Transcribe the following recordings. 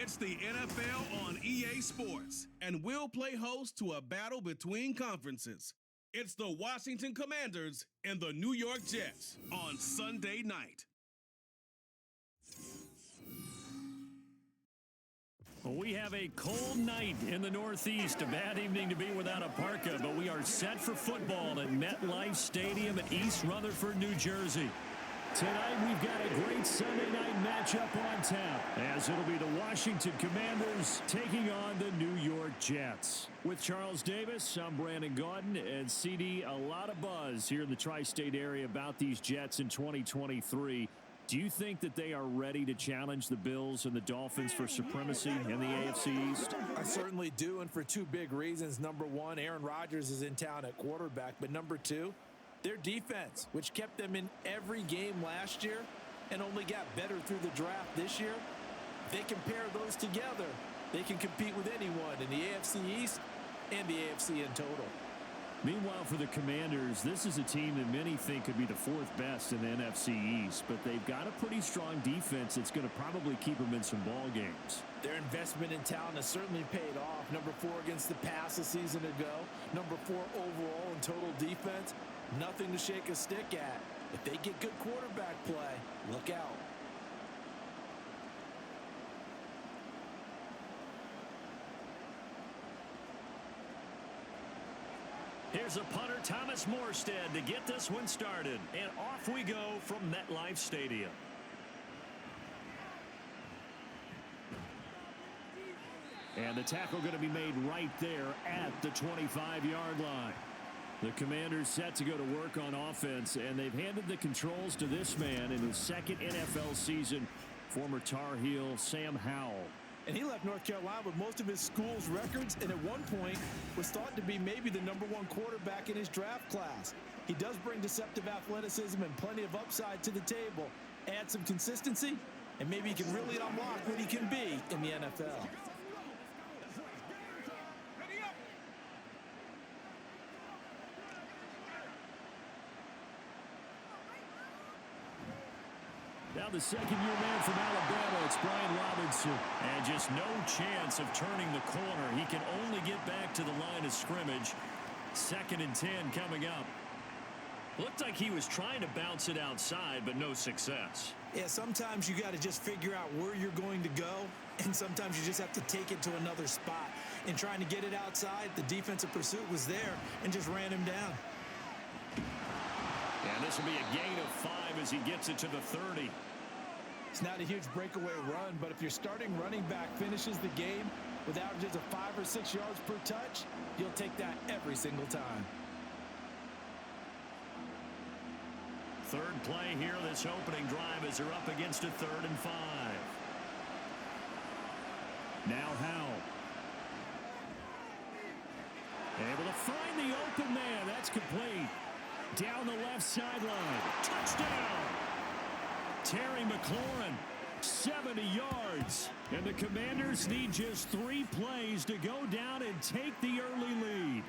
It's the NFL on EA Sports, and we'll play host to a battle between conferences. It's the Washington Commanders and the New York Jets on Sunday night. Well, we have a cold night in the Northeast. A bad evening to be without a parka, but we are set for football at MetLife Stadium in East Rutherford, New Jersey. Tonight, we've got a great Sunday night matchup on tap, as it'll be the Washington Commanders taking on the New York Jets. With Charles Davis, I'm Brandon Gaudin, and CD, a lot of buzz here in the tri-state area about these Jets in 2023. Do you think that they are ready to challenge the Bills and the Dolphins for supremacy in the AFC East? I certainly do, and for two big reasons. Number one, Aaron Rodgers is in town at quarterback, but number two, their defense, which kept them in every game last year and only got better through the draft this year. They can pair those together. They can compete with anyone in the AFC East and the AFC in total. Meanwhile, for the Commanders, this is a team that many think could be the fourth best in the NFC East, but they've got a pretty strong defense that's going to probably keep them in some ball games. Their investment in talent has certainly paid off. Number 4 against the pass a season ago. Number 4 overall in total defense. Nothing to shake a stick at. If they get good quarterback play, look out. Here's a punter, Thomas Morstead, to get this one started. And off we go from MetLife Stadium. And the tackle going to be made right there at the 25-yard line. The Commanders set to go to work on offense, and they've handed the controls to this man in his second NFL season, former Tar Heel Sam Howell. And he left North Carolina with most of his school's records, and at one point was thought to be maybe the #1 quarterback in his draft class. He does bring deceptive athleticism and plenty of upside to the table. Add some consistency, and maybe he can really unlock what he can be in the NFL. Now the second-year man from Alabama, it's Brian Robinson. And just no chance of turning the corner. He can only get back to the line of scrimmage. 2nd and 10 coming up. Looked like he was trying to bounce it outside, but no success. Yeah, sometimes you got to just figure out where you're going to go, and sometimes you just have to take it to another spot. In trying to get it outside, the defensive pursuit was there and just ran him down. And this will be a gain of 5 as he gets it to the 30. It's not a huge breakaway run, but if your starting running back finishes the game with averages of 5 or 6 yards per touch, you'll take that every single time. Third play here, this opening drive as they're up against a 3rd and 5. Now Howell. Able to find the open man. That's complete. Down the left sideline. Touchdown! Terry McLaurin, 70 yards. And the Commanders need just 3 plays to go down and take the early lead.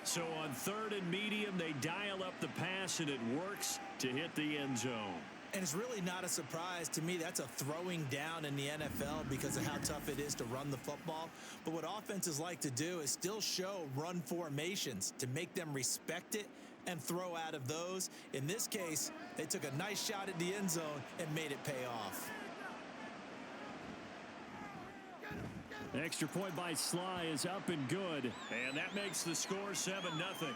So on 3rd and medium, they dial up the pass, and it works to hit the end zone. And it's really not a surprise to me. That's a throwing down in the NFL because of how tough it is to run the football. But what offenses like to do is still show run formations to make them respect it and throw out of those. In this case, they took a nice shot at the end zone and made it pay off. Extra point by Sly is up and good. And that makes the score 7-0.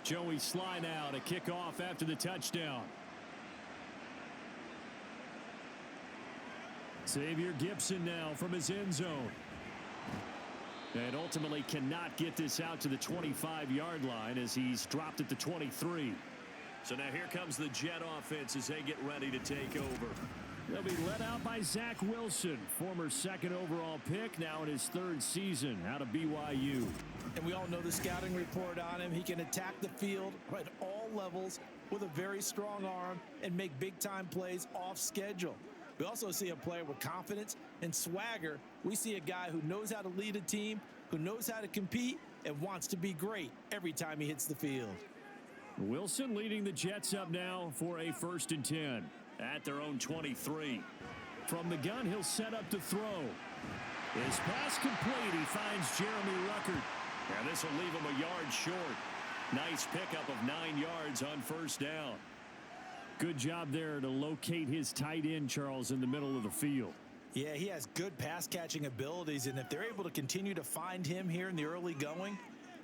Joey Sly now to kick off after the touchdown. Xavier Gipson now from his end zone. And ultimately cannot get this out to the 25-yard line as he's dropped at the 23. So now here comes the Jet offense as they get ready to take over. They'll be led out by Zach Wilson, former second overall pick, now in his third season out of BYU. And we all know the scouting report on him. He can attack the field at all levels with a very strong arm and make big-time plays off schedule. We also see a player with confidence and swagger. We see a guy who knows how to lead a team, who knows how to compete, and wants to be great every time he hits the field. Wilson leading the Jets up now for a 1st and 10 at their own 23. From the gun, he'll set up to throw. His pass complete. He finds Jeremy Ruckert. And this will leave him a yard short. Nice pickup of 9 yards on 1st down. Good job there to locate his tight end, Charles, in the middle of the field. Yeah, he has good pass-catching abilities, and if they're able to continue to find him here in the early going,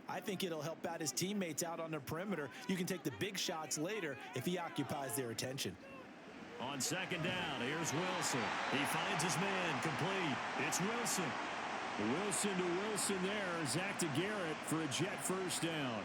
I think it'll help out his teammates out on the perimeter. You can take the big shots later if he occupies their attention. On 2nd down, here's Wilson. He finds his man complete. It's Wilson. Wilson to Wilson there. Zach to Garrett for a Jet 1st down.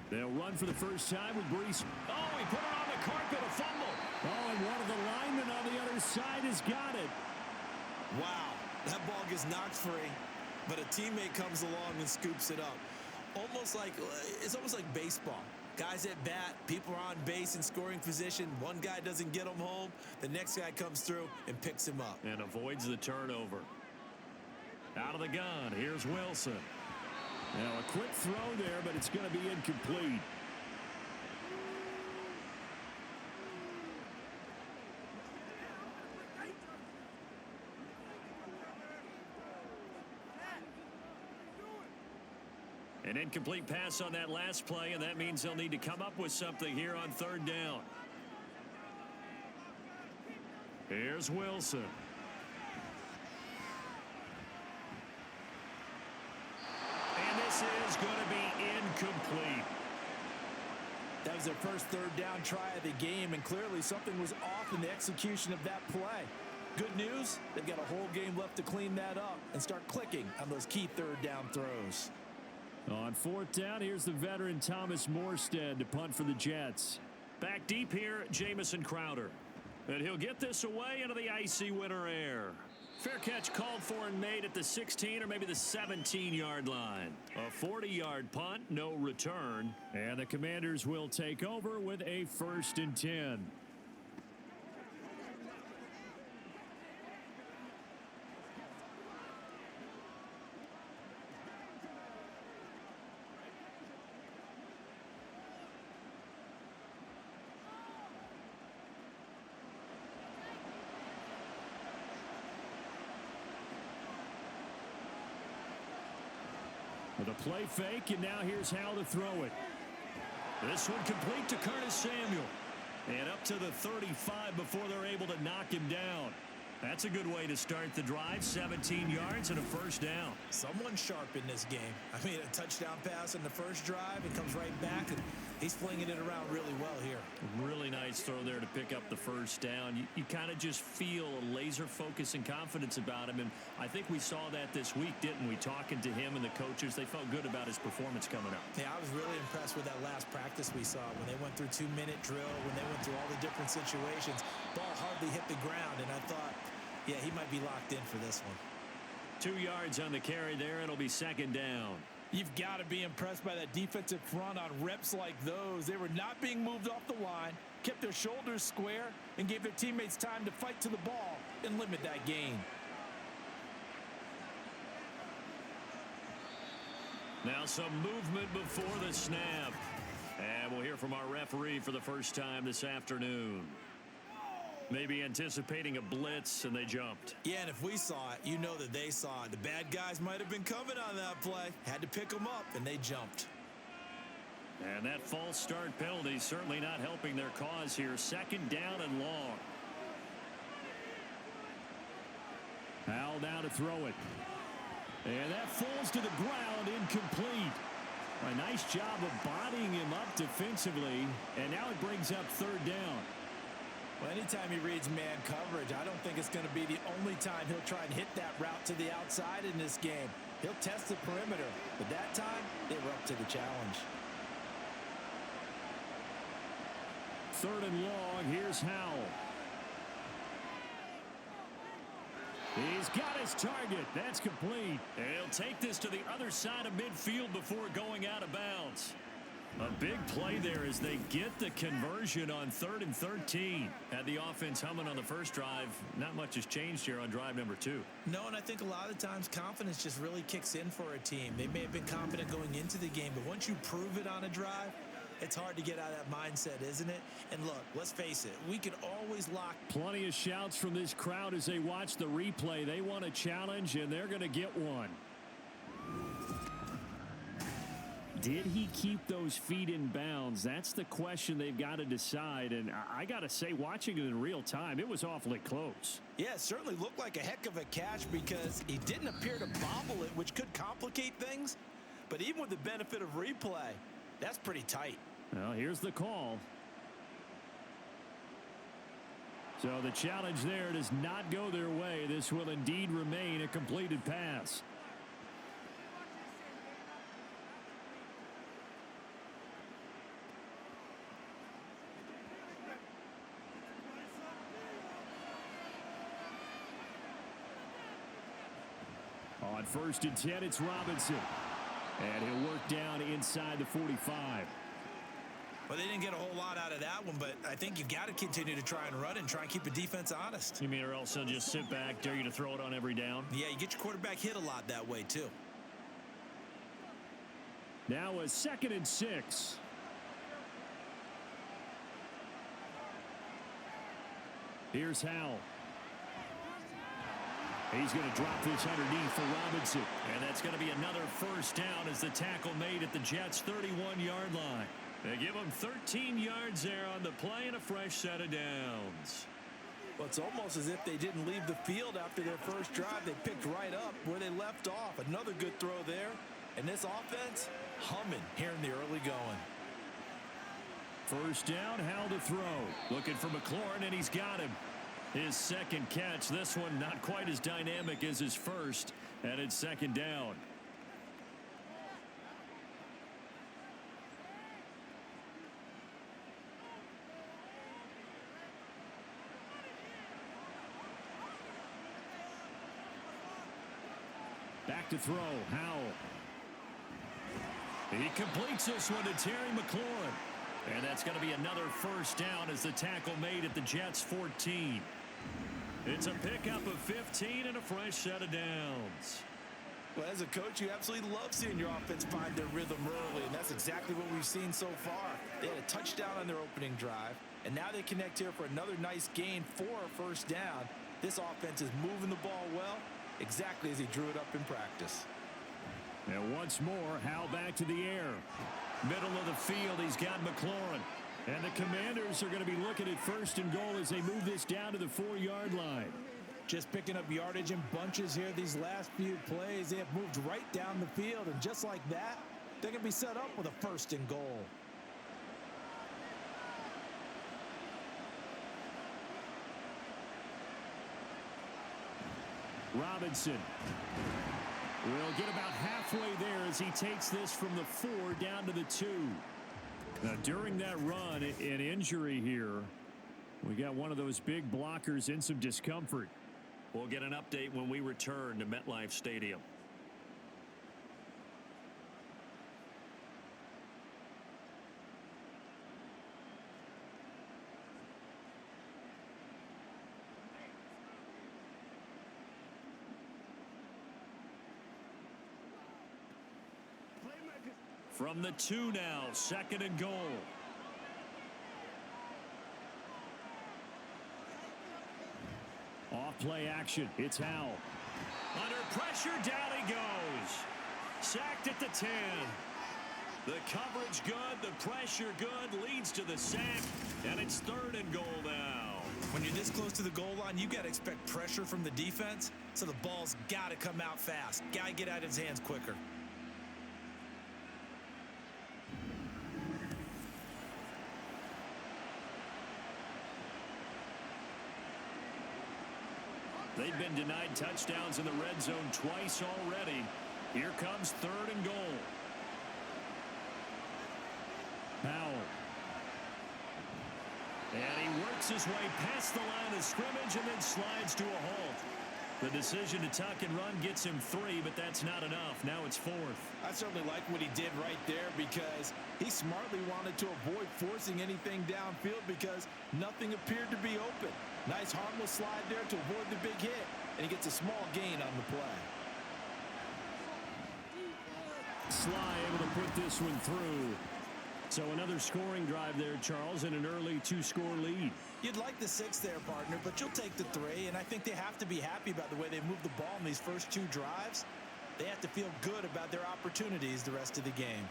They'll run for the first time with Brees. Oh, he put it on the carpet, a fumble. Oh, and one of the linemen on the other side has got it. Wow, that ball gets knocked free, but a teammate comes along and scoops it up. It's almost like baseball. Guys at bat, people are on base in scoring position. One guy doesn't get him home. The next guy comes through and picks him up. And avoids the turnover. Out of the gun, here's Wilson. Now a quick throw there, but it's going to be incomplete. An incomplete pass on that last play, and that means they'll need to come up with something here on 3rd down. Here's Wilson. And this is going to be incomplete. That was their first 3rd down try of the game, and clearly something was off in the execution of that play. Good news, they've got a whole game left to clean that up and start clicking on those key 3rd down throws. On 4th down, here's the veteran Thomas Morstead to punt for the Jets. Back deep here, Jamison Crowder. And he'll get this away into the icy winter air. Fair catch called for and made at the 16 or maybe the 17-yard line. A 40-yard punt, no return. And the Commanders will take over with a 1st and 10. With a play fake, and now here's how to throw it. This one complete to Curtis Samuel. And up to the 35 before they're able to knock him down. That's a good way to start the drive. 17 yards and a 1st down. Someone sharp in this game. I mean, a touchdown pass in the first drive and comes right back, and he's flinging it around really well here. Really nice throw there to pick up the 1st down. You kind of just feel a laser focus and confidence about him, and I think we saw that this week, didn't we? Talking to him and the coaches, they felt good about his performance coming up. Yeah, I was really impressed with that last practice we saw when they went through 2-minute drill, when they went through all the different situations. Ball hardly hit the ground, and I thought, yeah, he might be locked in for this one. 2 yards on the carry there. It'll be 2nd down. You've got to be impressed by that defensive front on reps like those. They were not being moved off the line, kept their shoulders square, and gave their teammates time to fight to the ball and limit that gain. Now some movement before the snap. And we'll hear from our referee for the first time this afternoon. Maybe anticipating a blitz, and they jumped. Yeah, and if we saw it, you know that they saw it. The bad guys might have been coming on that play. Had to pick them up, and they jumped. And that false start penalty certainly not helping their cause here. 2nd down and long. Howell now to throw it. And that falls to the ground, incomplete. A nice job of bodying him up defensively, and now it brings up 3rd down. Well, anytime he reads man coverage, I don't think it's going to be the only time he'll try and hit that route to the outside in this game. He'll test the perimeter, but that time, they were up to the challenge. 3rd and long, here's Howell. He's got his target. That's complete. And he'll take this to the other side of midfield before going out of bounds. A big play there as they get the conversion on 3rd and 13. Had the offense humming on the first drive. Not much has changed here on drive number 2. No, and I think a lot of times confidence just really kicks in for a team. They may have been confident going into the game, but once you prove it on a drive, it's hard to get out of that mindset, isn't it? And look, let's face it, we could always lock. Plenty of shouts from this crowd as they watch the replay. They want a challenge, and they're going to get one. Did he keep those feet in bounds? That's the question they've got to decide. And I got to say, watching it in real time, it was awfully close. Yeah, it certainly looked like a heck of a catch because he didn't appear to bobble it, which could complicate things. But even with the benefit of replay, that's pretty tight. Well, here's the call. So the challenge there does not go their way. This will indeed remain a completed pass. On 1st and 10, it's Robinson. And he'll work down inside the 45. Well, they didn't get a whole lot out of that one, but I think you got to continue to try and run and try and keep the defense honest. You mean or else they'll just sit back, dare you to throw it on every down? Yeah, you get your quarterback hit a lot that way, too. Now a 2nd and 6. Here's Howell. He's going to drop this underneath for Robinson. And that's going to be another 1st down as the tackle made at the Jets' 31-yard line. They give them 13 yards there on the play and a fresh set of downs. Well, it's almost as if they didn't leave the field after their first drive. They picked right up where they left off. Another good throw there. And this offense, humming here in the early going. 1st down, Howell to throw. Looking for McLaurin, and he's got him. His 2nd catch. This one not quite as dynamic as his first. And it's 2nd down. Back to throw, Howell. He completes this one to Terry McLaurin. And that's going to be another 1st down as the tackle made at the Jets' 14. It's a pickup of 15 and a fresh set of downs. Well, as a coach, you absolutely love seeing your offense find their rhythm early, and that's exactly what we've seen so far. They had a touchdown on their opening drive, and now they connect here for another nice gain for a 1st down. This offense is moving the ball well, exactly as he drew it up in practice. And once more, Howell back to the air. Middle of the field, he's got McLaurin. And the Commanders are going to be looking at 1st and goal as they move this down to the 4-yard line. Just picking up yardage in bunches here these last few plays. They have moved right down the field, and just like that, they're going to be set up with a 1st and goal. Robinson will get about halfway there as he takes this from the 4 down to the 2. Now, during that run, an injury here. We got one of those big blockers in some discomfort. We'll get an update when we return to MetLife Stadium. From the 2 now, 2nd and goal. Off play action. It's Howell. Under pressure, down he goes. Sacked at the 10. The coverage good, the pressure good, leads to the sack, and it's 3rd and goal now. When you're this close to the goal line, you got to expect pressure from the defense, so the ball's got to come out fast. Got to get out of his hands quicker. They've been denied touchdowns in the red zone twice already. Here comes 3rd and goal. Powell. And he works his way past the line of scrimmage and then slides to a halt. The decision to tuck and run gets him 3, but that's not enough. Now it's 4th. I certainly like what he did right there because he smartly wanted to avoid forcing anything downfield because nothing appeared to be open. Nice harmless slide there to avoid the big hit, and he gets a small gain on the play. Sly able to put this one through. So another scoring drive there, Charles, and an early 2-score lead. You'd like the 6 there, partner, but you'll take the 3, and I think they have to be happy about the way they moved the ball in these first 2 drives. They have to feel good about their opportunities the rest of the game.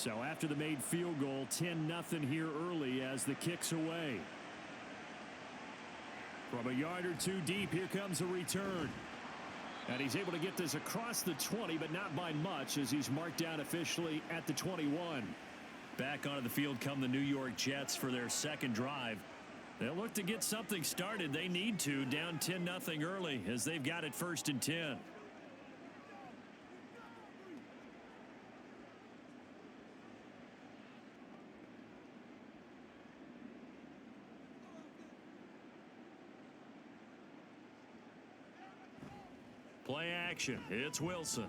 So after the made field goal, 10-0 here early as the kick's away. From a yard or 2 deep, here comes a return. And he's able to get this across the 20, but not by much as he's marked down officially at the 21. Back onto the field come the New York Jets for their second drive. They'll look to get something started. They need to, down 10-0 early as they've got it 1st and 10. Play action. It's Wilson.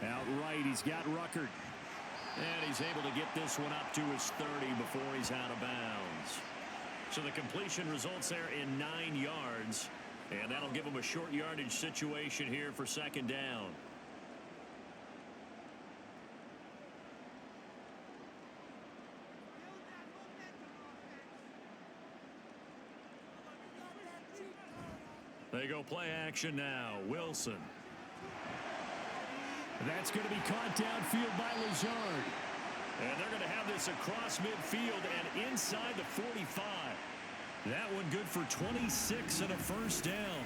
Outright, he's got Ruckert. And he's able to get this one up to his 30 before he's out of bounds. So the completion results there in 9 yards. And that'll give him a short yardage situation here for 2nd down. They go play action now. Wilson. That's going to be caught downfield by Lazard. And they're going to have this across midfield and inside the 45. That one good for 26 and a 1st down.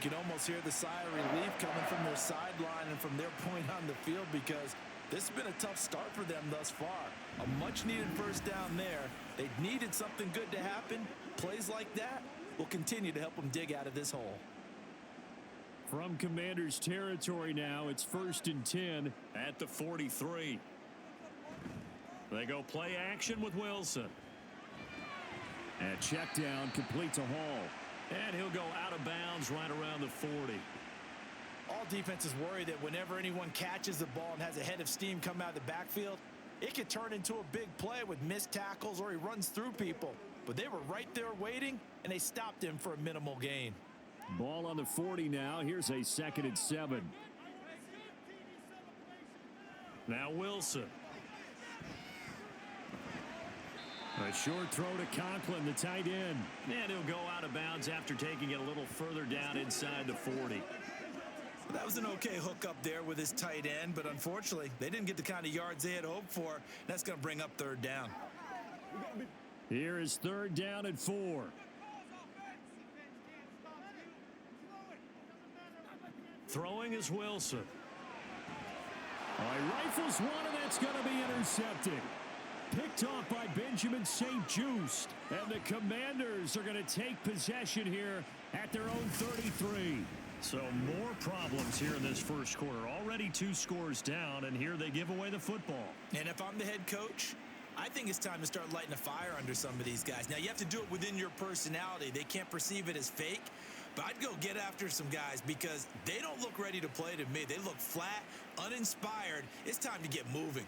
You can almost hear the sigh of relief coming from their sideline and from their point on the field because this has been a tough start for them thus far. A much-needed 1st down there. They needed something good to happen. Plays like that will continue to help them dig out of this hole. From Commanders territory now, it's 1st and 10 at the 43. They go play action with Wilson. And check down completes a haul. And he'll go out of bounds right around the 40. All defenses worry that whenever anyone catches the ball and has a head of steam come out of the backfield, it could turn into a big play with missed tackles or he runs through people. But they were right there waiting, and they stopped him for a minimal gain. Ball on the 40 now. Here's a 2nd and 7. Now Wilson. A short throw to Conklin, the tight end. And he'll go out of bounds after taking it a little further down inside the 40. That was an okay hook up there with his tight end, but unfortunately, they didn't get the kind of yards they had hoped for. That's going to bring up 3rd down. Here is 3rd down and 4. Throwing is Wilson. He rifles one, and that's going to be intercepted. Picked off by Benjamin St. Juste. And the Commanders are going to take possession here at their own 33. So more problems here in this first quarter. Already 2 scores down, and here they give away the football. And if I'm the head coach, I think it's time to start lighting a fire under some of these guys. Now, you have to do it within your personality. They can't perceive it as fake. But I'd go get after some guys because they don't look ready to play to me. They look flat, uninspired. It's time to get moving.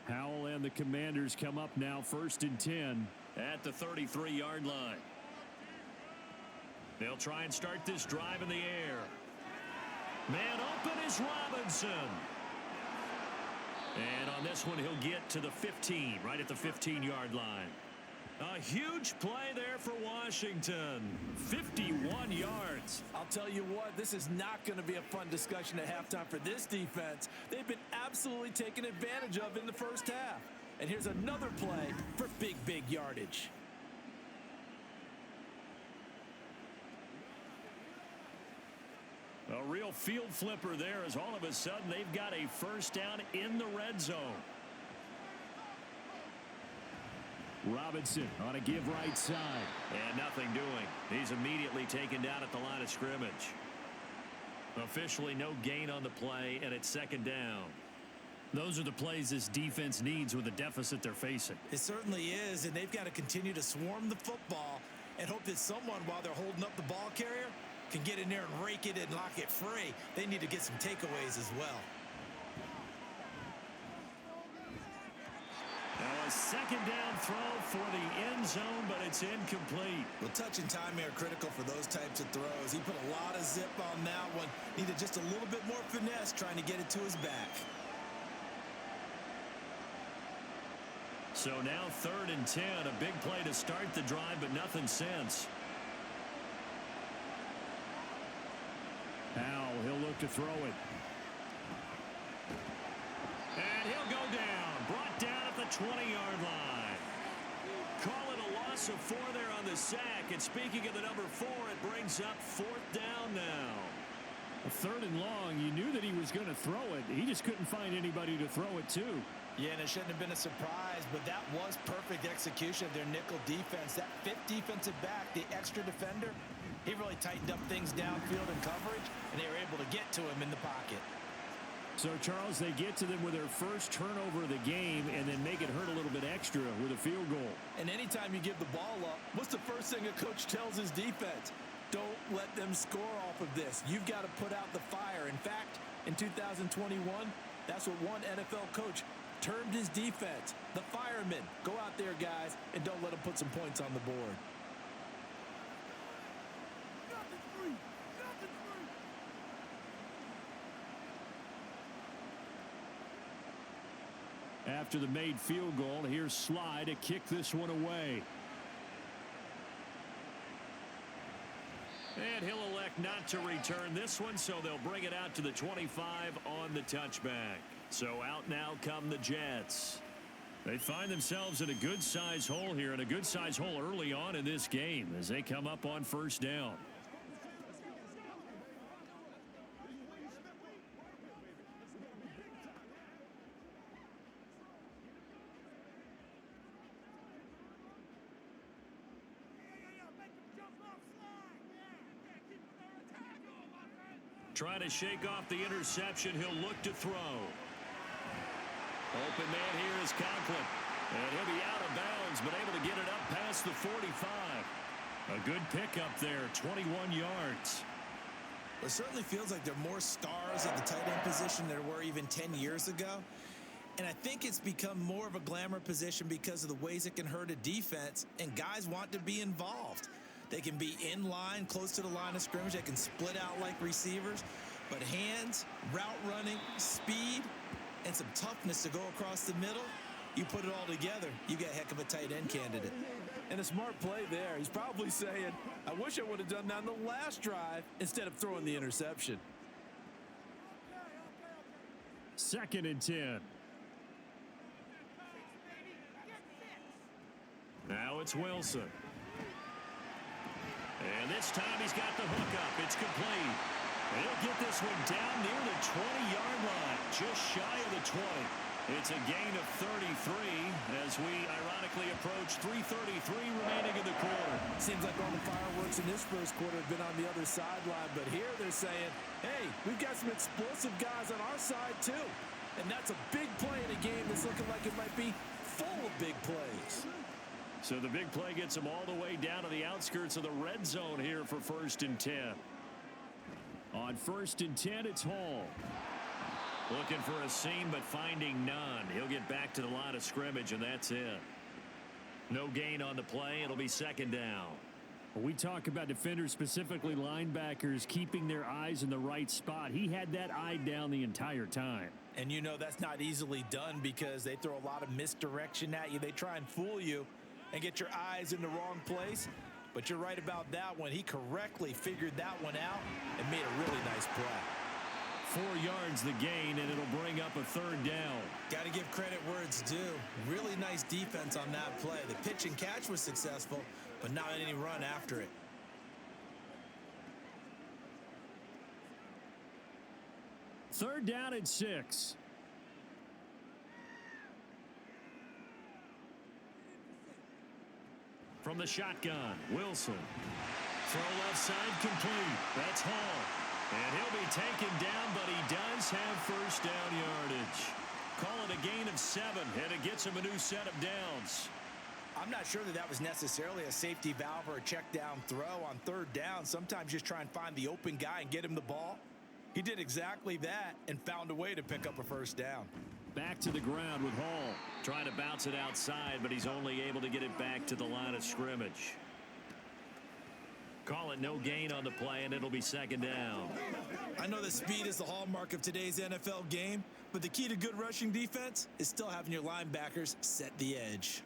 Howell and the Commanders come up now 1st and 10 at the 33-yard line. They'll try and start this drive in the air. Man open is Robinson. And on this one, he'll get to the 15, right at the 15-yard line. A huge play there for Washington. 51 yards. I'll tell you what, this is not going to be a fun discussion at halftime for this defense. They've been absolutely taken advantage of in the first half. And here's another play for big yardage. A real field flipper there as all of a sudden they've got a first down in the red zone. Robinson on a give right side. And nothing doing. He's immediately taken down at the line of scrimmage. Officially no gain on the play, and it's second down. Those are the plays this defense needs with the deficit they're facing. It certainly is, and they've got to continue to swarm the football and hope that someone, while they're holding up the ball carrier, can get in there and rake it and lock it free. They need to get some takeaways as well. Now a second down throw for the end zone, but it's incomplete. Well, touch and timing are critical for those types of throws. He put a lot of zip on that one. Needed just a little bit more finesse trying to get it to his back. So now 3rd and 10, a big play to start the drive, but nothing since. Now he'll look to throw it. And he'll go down. Brought down at the 20-yard line. Call it a loss of 4 there on the sack. And speaking of the number 4, it brings up 4th down now. A 3rd and long, you knew that he was going to throw it. He just couldn't find anybody to throw it to. Yeah, and it shouldn't have been a surprise, but that was perfect execution of their nickel defense. That 5th defensive back, the extra defender, he really tightened up things downfield in coverage, and they were able to get to him in the pocket. So, Charles, they get to them with their first turnover of the game and then make it hurt a little bit extra with a field goal. And anytime you give the ball up, what's the first thing a coach tells his defense? Don't let them score off of this. You've got to put out the fire. In fact, in 2021, that's what one NFL coach termed his defense. The firemen. Go out there, guys, and don't let them put some points on the board. After the made field goal, here's Sly to kick this one away. And he'll elect not to return this one, so they'll bring it out to the 25 on the touchback. So out now come the Jets. They find themselves in a good-sized hole here, and a good-sized hole early on in this game as they come up on first down. Trying to shake off the interception. He'll look to throw. Open man here is Conklin. And he'll be out of bounds, but able to get it up past the 45. A good pickup there, 21 yards. It certainly feels like there are more stars at the tight end position than there were even 10 years ago. And I think it's become more of a glamour position because of the ways it can hurt a defense, and guys want to be involved. They can be in line, close to the line of scrimmage. They can split out like receivers. But hands, route running, speed, and some toughness to go across the middle, you put it all together, you got a heck of a tight end candidate. And a smart play there. He's probably saying, I wish I would have done that on the last drive instead of throwing the interception. 2nd and 10. Now it's Wilson. And this time he's got the hook up. It's complete. And he'll get this one down near the 20-yard line, just shy of the 20. It's a gain of 33 as we ironically approach 3:33 remaining in the quarter. Seems like all the fireworks in this first quarter have been on the other sideline, but here they're saying, hey, we've got some explosive guys on our side too. And that's a big play in a game that's looking like it might be full of big plays. So the big play gets them all the way down to the outskirts of the red zone here for 1st and 10. On 1st and 10, it's Hall. Looking for a seam, but finding none. He'll get back to the line of scrimmage, and that's it. No gain on the play. It'll be 2nd down. We talk about defenders, specifically linebackers, keeping their eyes in the right spot. He had that eye down the entire time. And you know that's not easily done because they throw a lot of misdirection at you. They try and fool you. and get your eyes in the wrong place. But you're right about that one. He correctly figured that one out and made a really nice play. 4 yards the gain, and it'll bring up a 3rd down. Got to give credit where it's due. Really nice defense on that play. The pitch and catch was successful, but not any run after it. Third down at 6. From the shotgun, Wilson. Throw left side complete. That's Hall. And he'll be taken down, but he does have first down yardage. Call it a gain of 7, and it gets him a new set of downs. I'm not sure that was necessarily a safety valve or a check down throw on 3rd down. Sometimes just try and find the open guy and get him the ball. He did exactly that and found a way to pick up a first down. Back to the ground with Hall. Trying to bounce it outside, but he's only able to get it back to the line of scrimmage. Call it no gain on the play, and it'll be 2nd down. I know that speed is the hallmark of today's NFL game, but the key to good rushing defense is still having your linebackers set the edge.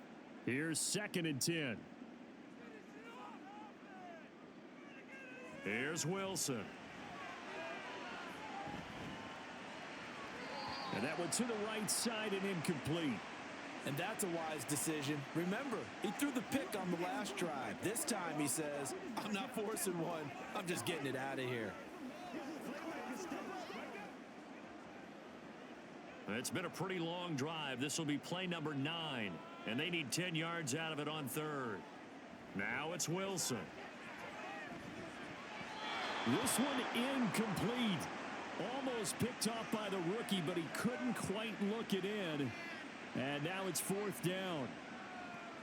Here's 2nd and 10. Here's Wilson. And that one to the right side and incomplete. And that's a wise decision. Remember, he threw the pick on the last drive. This time he says, I'm not forcing one. I'm just getting it out of here. It's been a pretty long drive. This will be play number 9. And they need 10 yards out of it on 3rd. Now it's Wilson. This one incomplete. Almost picked off by the rookie, but he couldn't quite look it in. And now it's 4th down.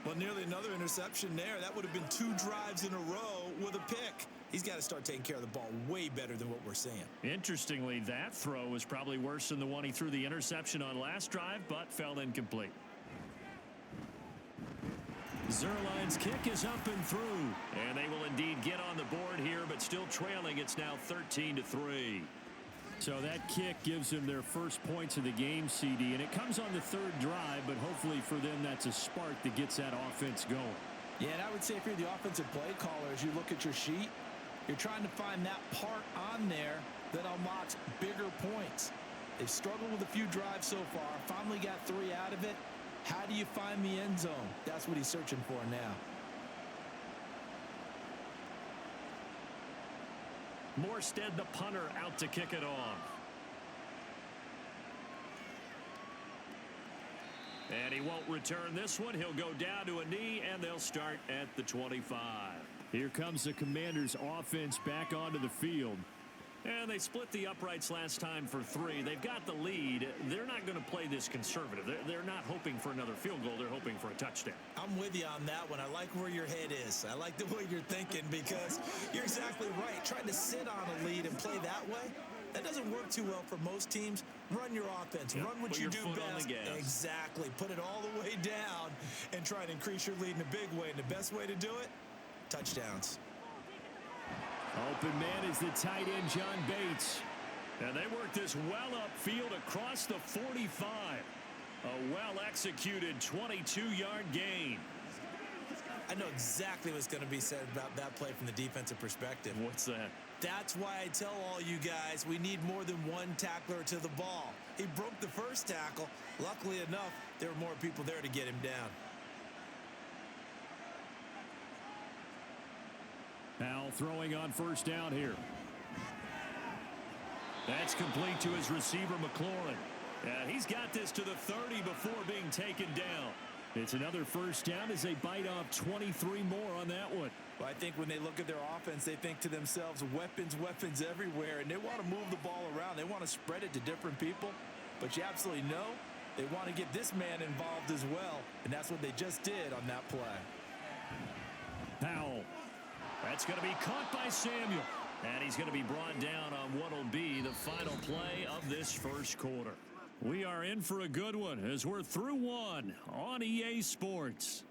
Well, nearly another interception there. That would have been 2 drives in a row with a pick. He's got to start taking care of the ball way better than what we're seeing. Interestingly, that throw was probably worse than the one he threw the interception on last drive, but fell incomplete. Zerline's kick is up and through, and they will indeed get on the board here, but still trailing. It's now 13-3. So that kick gives them their first points of the game, CD, and it comes on the 3rd drive, but hopefully for them that's a spark that gets that offense going. Yeah, and I would say if you're the offensive play caller, as you look at your sheet, you're trying to find that part on there that unlocks bigger points. They've struggled with a few drives so far, finally got 3 out of it. How do you find the end zone? That's what he's searching for now. Morstead, the punter, out to kick it off. And he won't return this one. He'll go down to a knee, and they'll start at the 25. Here comes the Commanders' offense back onto the field. And they split the uprights last time for 3. They've got the lead. They're not going to play this conservative. They're not hoping for another field goal. They're hoping for a touchdown. I'm with you on that one. I like where your head is. I like the way you're thinking because you're exactly right. Trying to sit on a lead and play that way, that doesn't work too well for most teams. Run your offense. Yep. Run what you do best. Exactly. Put it all the way down and try to increase your lead in a big way. And the best way to do it, touchdowns. Open man is the tight end, John Bates. And they work this well upfield across the 45. A well-executed 22-yard gain. I know exactly what's going to be said about that play from the defensive perspective. What's that? That's why I tell all you guys we need more than one tackler to the ball. He broke the first tackle. Luckily enough, there were more people there to get him down. Now throwing on first down here. That's complete to his receiver, McLaurin. He's got this to the 30 before being taken down. It's another first down as they bite off 23 more on that one. Well, I think when they look at their offense, they think to themselves, weapons, weapons everywhere, and they want to move the ball around. They want to spread it to different people, but you absolutely know they want to get this man involved as well, and that's what they just did on that play. Powell. That's going to be caught by Samuel. And he's going to be brought down on what will be the final play of this first quarter. We are in for a good one as we're through one on EA Sports.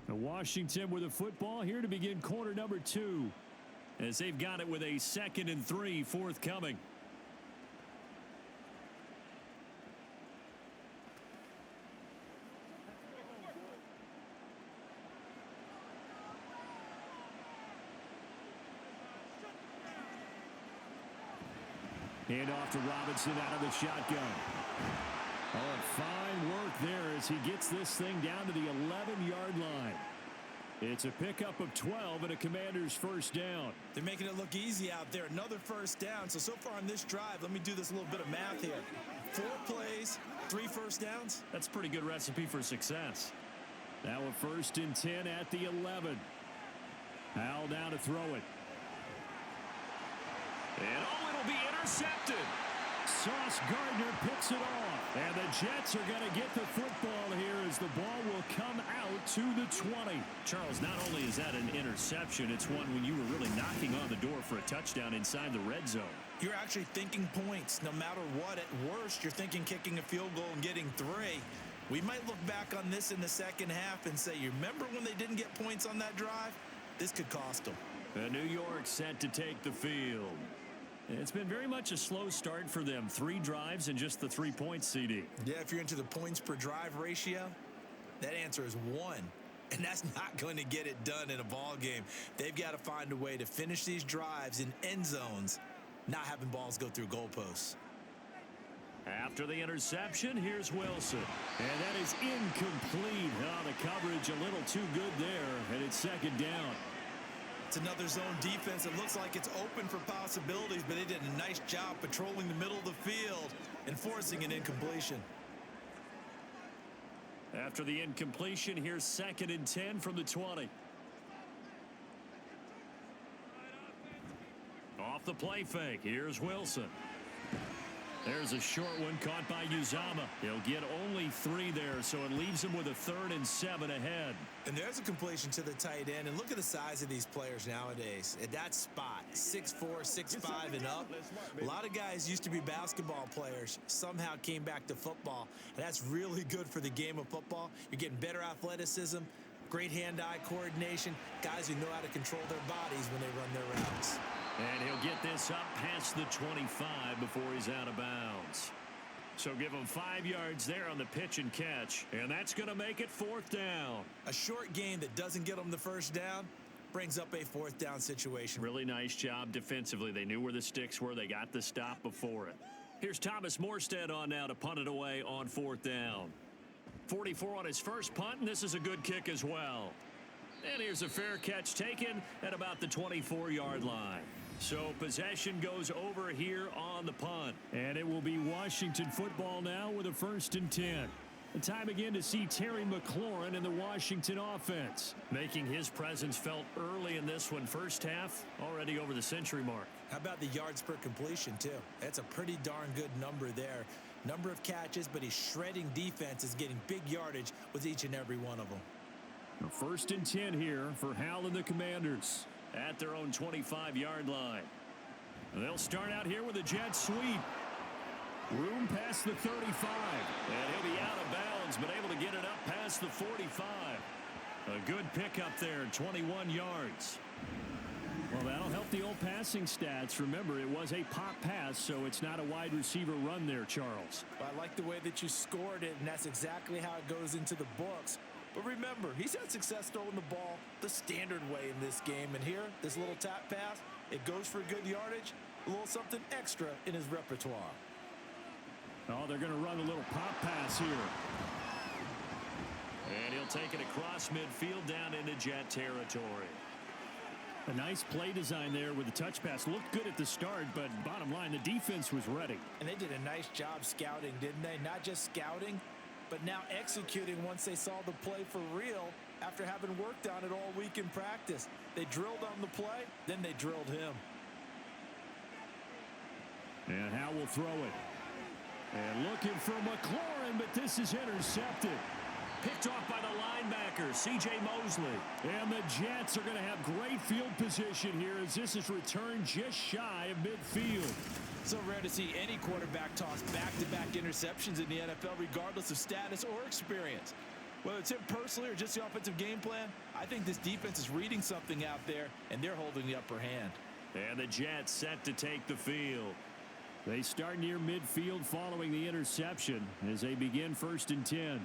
Washington with a football here to begin quarter number 2. As they've got it with a 2nd and 3 forthcoming. Hand off to Robinson out of the shotgun. Oh, fine work there as he gets this thing down to the 11-yard line. It's a pickup of 12 and a Commander's first down. They're making it look easy out there. Another first down. So far on this drive, let me do this little bit of math here. 4 plays, 3 first downs. That's a pretty good recipe for success. Now a 1st and 10 at the 11. Howell down to throw it. And it'll be intercepted. Sauce Gardner picks it off. And the Jets are going to get the football here as the ball will come out to the 20. Charles, not only is that an interception, it's one when you were really knocking on the door for a touchdown inside the red zone. You're actually thinking points. No matter what, at worst, you're thinking kicking a field goal and getting 3. We might look back on this in the second half and say, you remember when they didn't get points on that drive? This could cost them. New York set to take the field. It's been very much a slow start for them. 3 drives and just the 3 points, CD. Yeah, if you're into the points per drive ratio, that answer is 1. And that's not going to get it done in a ball game. They've got to find a way to finish these drives in end zones, not having balls go through goalposts. After the interception, here's Wilson. And that is incomplete. Oh, the coverage a little too good there, and it's 2nd down. It's another zone defense. It looks like it's open for possibilities, but they did a nice job patrolling the middle of the field and forcing an incompletion. After the incompletion, here's 2nd and 10 from the 20. Off the play fake, here's Wilson. There's a short one caught by Uzama. He'll get only 3 there, so it leaves him with a 3rd and 7 ahead. And there's a completion to the tight end. And look at the size of these players nowadays. At that spot, 6'4", 6'5", and up. A lot of guys used to be basketball players, somehow came back to football. And that's really good for the game of football. You're getting better athleticism, great hand-eye coordination, guys who know how to control their bodies when they run their routes. And he'll get this up past the 25 before he's out of bounds. So give him 5 yards there on the pitch and catch. And that's going to make it 4th down. A short gain that doesn't get them the first down brings up a 4th down situation. Really nice job defensively. They knew where the sticks were. They got the stop before it. Here's Thomas Morstead on now to punt it away on 4th down. 44 on his first punt, and this is a good kick as well. And here's a fair catch taken at about the 24-yard line. So possession goes over here on the punt. And it will be Washington football now with a 1st and 10. And time again to see Terry McLaurin in the Washington offense. Making his presence felt early in this one. First half, already over the century mark. How about the yards per completion, too? That's a pretty darn good number there. Number of catches, but he's shredding defenses, getting big yardage with each and every one of them. A 1st and 10 here for Hal and the Commanders. At their own 25-yard line. They'll start out here with a jet sweep. Room past the 35. And he'll be out of bounds, but able to get it up past the 45. A good pickup there, 21 yards. Well, that'll help the old passing stats. Remember, it was a pop pass, so it's not a wide receiver run there, Charles. Well, I like the way that you scored it, and that's exactly how it goes into the books. But remember, he's had success throwing the ball the standard way in this game. And here, this little tap pass, it goes for good yardage, a little something extra in his repertoire. Oh, they're going to run a little pop pass here. And he'll take it across midfield down into Jet territory. A nice play design there with the touch pass. Looked good at the start, but bottom line, the defense was ready. And they did a nice job scouting, didn't they? Not just scouting, but now executing once they saw the play for real after having worked on it all week in practice. They drilled on the play, then they drilled him. And Hal will throw it. And looking for McLaurin, but this is intercepted. Picked off by the linebacker, C.J. Mosley. And the Jets are going to have great field position here as this is returned just shy of midfield. So rare to see any quarterback toss back-to-back interceptions in the NFL, regardless of status or experience. Whether it's him personally or just the offensive game plan, I think this defense is reading something out there, and they're holding the upper hand. And the Jets set to take the field. They start near midfield following the interception as they begin 1st and 10.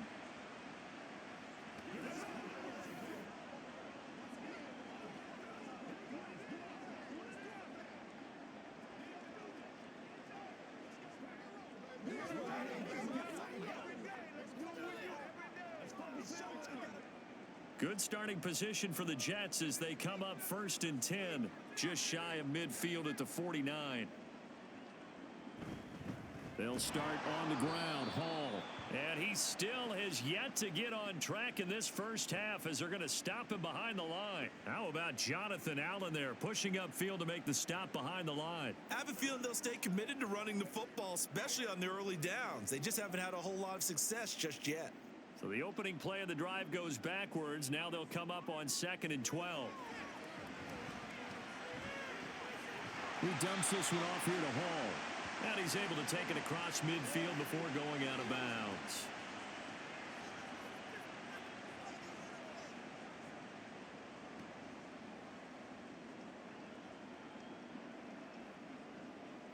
Good starting position for the Jets as they come up 1st and 10, just shy of midfield at the 49. They'll start on the ground. Hall. And he still has yet to get on track in this first half as they're going to stop him behind the line. How about Jonathan Allen there pushing upfield to make the stop behind the line? I have a feeling they'll stay committed to running the football, especially on the early downs. They just haven't had a whole lot of success just yet. So the opening play of the drive goes backwards. Now they'll come up on 2nd and 12. He dumps this one off here to Hall. And he's able to take it across midfield before going out of bounds.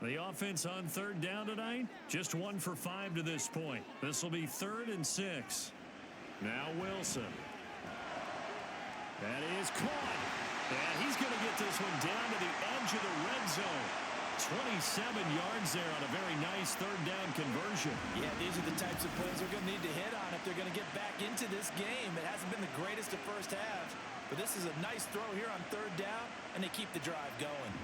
The offense on 3rd down tonight, just 1 for 5 to this point. This will be 3rd and 6. Now Wilson. That is caught. And he's going to get this one down to the edge of the red zone. 27 yards there on a very nice 3rd down conversion. Yeah, these are the types of plays they're going to need to hit on if they're going to get back into this game. It hasn't been the greatest of first halves, but this is a nice throw here on 3rd down, and they keep the drive going.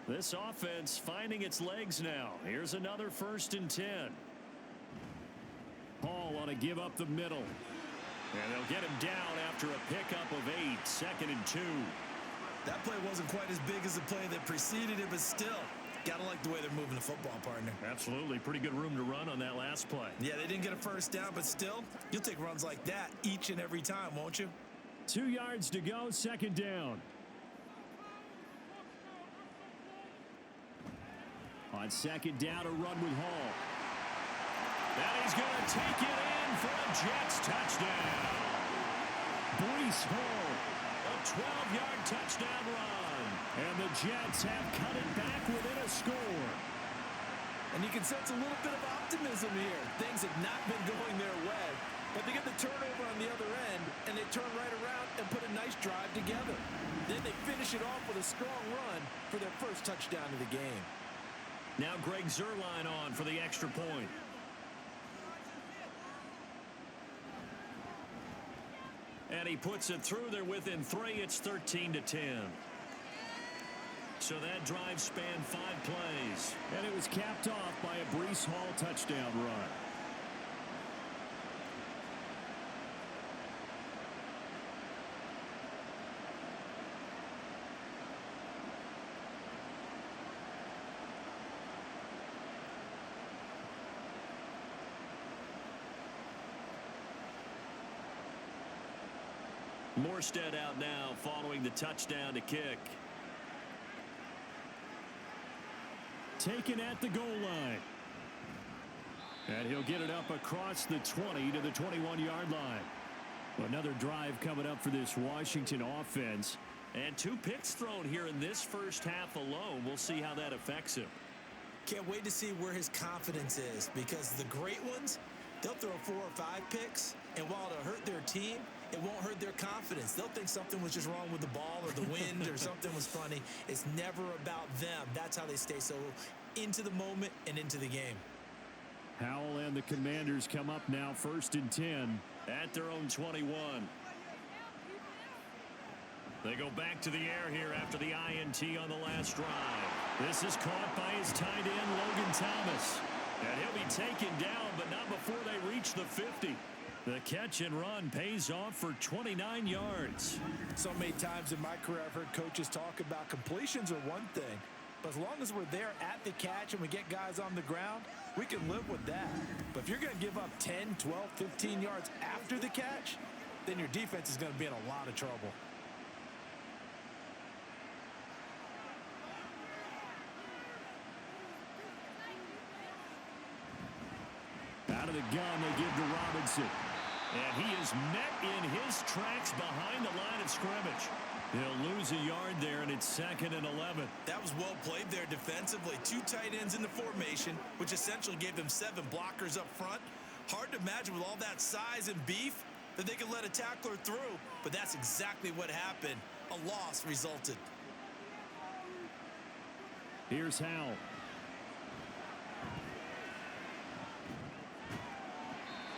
This offense finding its legs now. Here's another 1st and 10. Hall on a give up the middle. And they'll get him down after a pickup of 8, 2nd and 2. That play wasn't quite as big as the play that preceded it, but still, gotta like the way they're moving the football, partner. Absolutely. Pretty good room to run on that last play. Yeah, they didn't get a first down, but still, you'll take runs like that each and every time, won't you? 2 yards to go, 2nd down. On 2nd down, a run with Hall. And he's going to take it in for a Jets touchdown. Breece Hall. A 12-yard touchdown run. And the Jets have cut it back within a score. And you can sense a little bit of optimism here. Things have not been going their way, but they get the turnover on the other end, and they turn right around and put a nice drive together. Then they finish it off with a strong run for their first touchdown of the game. Now Greg Zuerlein on for the extra point. And he puts it through. They're within 3. It's 13 to 10. So that drive spanned 5 plays. And it was capped off by a Breece Hall touchdown run. Morstead out now following the touchdown to kick. Taken at the goal line. And he'll get it up across the 20 to the 21-yard line. Another drive coming up for this Washington offense. And 2 picks thrown here in this first half alone. We'll see how that affects him. Can't wait to see where his confidence is, because the great ones, they'll throw 4 or 5 picks, and while it'll hurt their team, it won't hurt their confidence. They'll think something was just wrong with the ball or the wind or something was funny. It's never about them. That's how they stay so into the moment and into the game. Howell and the Commanders come up now 1st and 10. At their own 21. They go back to the air here after the INT on the last drive. This is caught by his tight end, Logan Thomas. And he'll be taken down, but not before they reach the 50. The catch and run pays off for 29 yards. So many times in my career, I've heard coaches talk about completions are one thing, but as long as we're there at the catch and we get guys on the ground, we can live with that. But if you're going to give up 10, 12, 15 yards after the catch, then your defense is going to be in a lot of trouble. Out of the gun, they give to Robinson. And he is met in his tracks behind the line of scrimmage. He'll lose a yard there, and it's 2nd and 11. That was well played there defensively. 2 tight ends in the formation, which essentially gave them 7 blockers up front. Hard to imagine with all that size and beef that they could let a tackler through, but that's exactly what happened. A loss resulted. Here's Howell.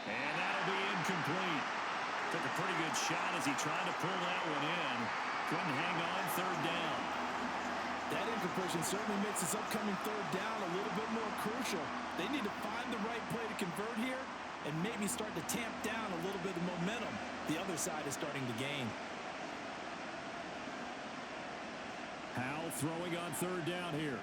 And that'll be incomplete. Took a pretty good shot as he tried to pull that one in. Couldn't hang on third down. That incompletion certainly makes this upcoming third down a little bit more crucial. They need to find the right play to convert here and maybe start to tamp down a little bit of momentum the other side is starting to gain. Howell throwing on third down here.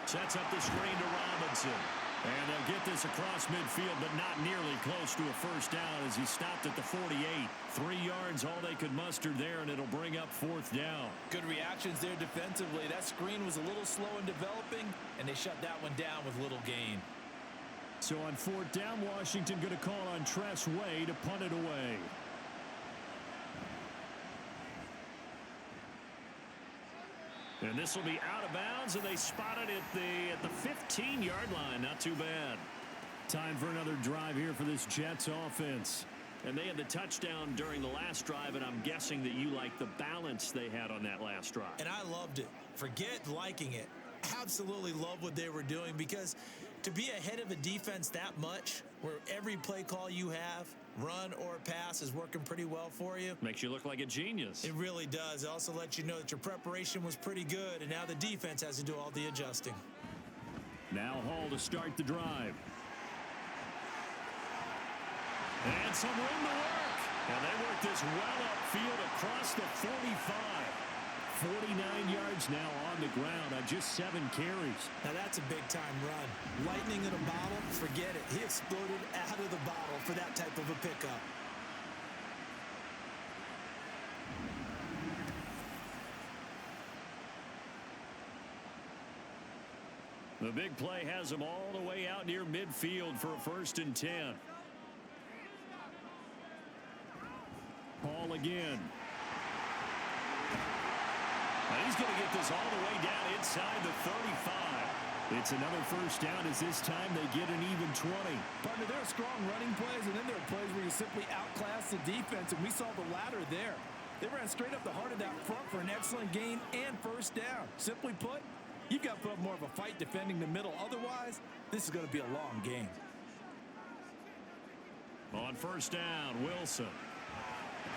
Sets up the screen to Robinson. And they'll get this across midfield, but not nearly close to a first down as he stopped at the 48. 3 yards, all they could muster there, and it'll bring up fourth down. Good reactions there defensively. That screen was a little slow in developing, and they shut that one down with little gain. So on fourth down, Washington going to call on Tress Way to punt it away. And this will be out of bounds, and they spot it at the 15-yard line. Not too bad. Time for another drive here for this Jets offense. And they had the touchdown during the last drive, and I'm guessing that you like the balance they had on that last drive. And I loved it. Forget liking it. Absolutely love what they were doing, because to be ahead of a defense that much, where every play call you have, run or pass, is working pretty well for you. Makes you look like a genius. It really does. It also lets you know that your preparation was pretty good, and now the defense has to do all the adjusting. Now Hall to start the drive. And some room to work. And they work this well upfield across the 45. 49 yards now on the ground on just 7 carries. Now that's a big-time run. Lightning in a bottle, forget it. He exploded out of the bottle for that type of a pickup. The big play has him all the way out near midfield for a 1st and 10. Hall again. And he's going to get this all the way down inside the 35. It's another first down as this time they get an even 20. Partner, there are strong running plays, and then there are plays where you simply outclass the defense, and we saw the latter there. They ran straight up the heart of that front for an excellent gain and first down. Simply put, you've got to put up more of a fight defending the middle. Otherwise, this is going to be a long game. On first down, Wilson.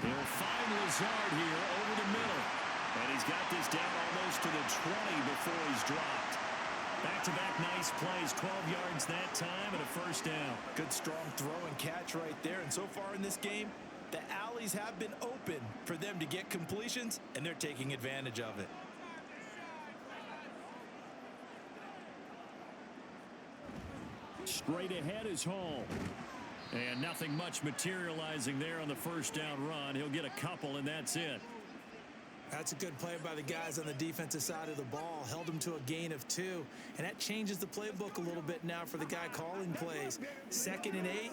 He'll find Lazard here over the middle. And he's got this down almost to the 20 before he's dropped. Back-to-back nice plays, 12 yards that time, and a first down. Good strong throw and catch right there. And so far in this game, the alleys have been open for them to get completions, and they're taking advantage of it. Straight ahead is Hall. And nothing much materializing there on the first down run. He'll get a couple, and that's it. That's a good play by the guys on the defensive side of the ball. Held them to a gain of 2. And that changes the playbook a little bit now for the guy calling plays. 2nd and 8.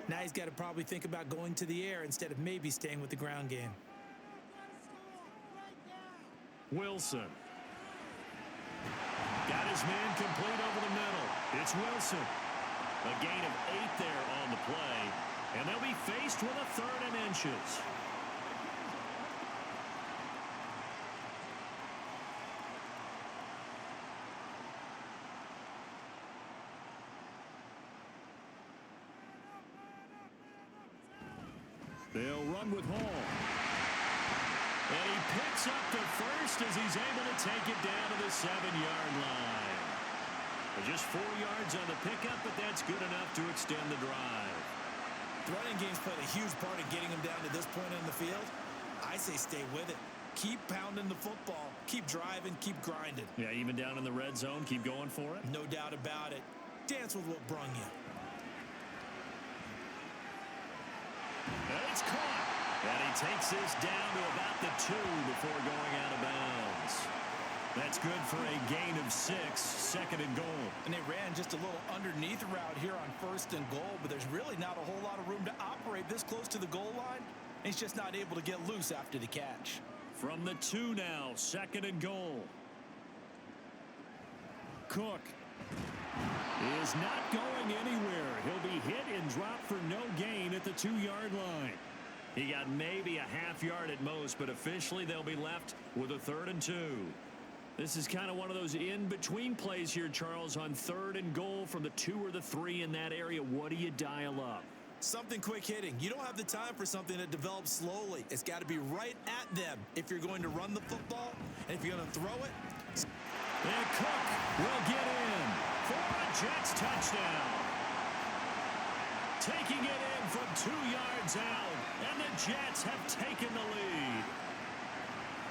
Now he's got to probably think about going to the air instead of maybe staying with the ground game. Wilson. Got his man complete over the middle. It's Wilson. A gain of 8 there on the play. And they'll be faced with a 3rd and inches. They'll run with Hall. And he picks up the first as he's able to take it down to the 7-yard line. Just 4 yards on the pickup, but that's good enough to extend the drive. The running game's played a huge part in getting him down to this point in the field. I say stay with it. Keep pounding the football. Keep driving. Keep grinding. Yeah, even down in the red zone, keep going for it. No doubt about it. Dance with what brung you. And it's caught. And he takes this down to about the 2 before going out of bounds. That's good for a gain of 6, 2nd and goal. And they ran just a little underneath route here on 1st and goal, but there's really not a whole lot of room to operate this close to the goal line. He's just not able to get loose after the catch. From the 2 now, 2nd and goal. Cook is not going anywhere. He'll be hit and dropped for no gain at the 2-yard line. He got maybe a half yard at most, but officially they'll be left with a 3rd and 2. This is kind of one of those in-between plays here, Charles, on 3rd and goal from the 2 or the 3 in that area. What do you dial up? Something quick hitting. You don't have the time for something that develops slowly. It's got to be right at them if you're going to run the football, and if you're going to throw it. And Cook will get in for a Jets touchdown. Taking it in from 2 yards out, and the Jets have taken the lead.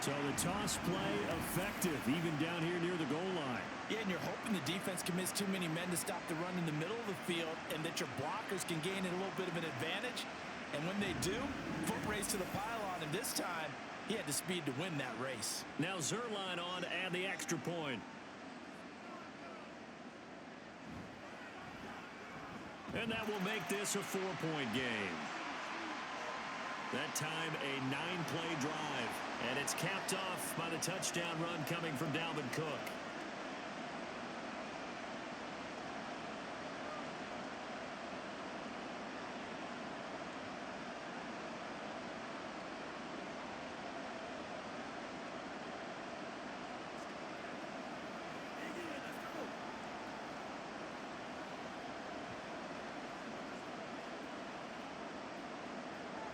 So the toss play effective, even down here near the goal line. Yeah, and you're hoping the defense can miss too many men to stop the run in the middle of the field and that your blockers can gain a little bit of an advantage. And when they do, foot race to the pylon, and this time he had the speed to win that race. Now Zerline on to add the extra point. And that will make this a 4-point game. That time a 9-play drive. And it's capped off by the touchdown run coming from Dalvin Cook.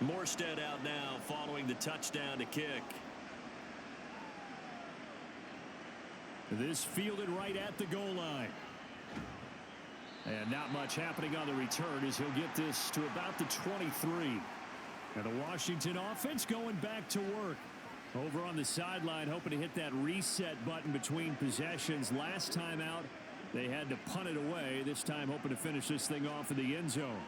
Morstead out now following the touchdown to kick. This fielded right at the goal line. And not much happening on the return as he'll get this to about the 23. And the Washington offense going back to work. Over on the sideline, hoping to hit that reset button between possessions. Last time out, they had to punt it away. This time hoping to finish this thing off in the end zone.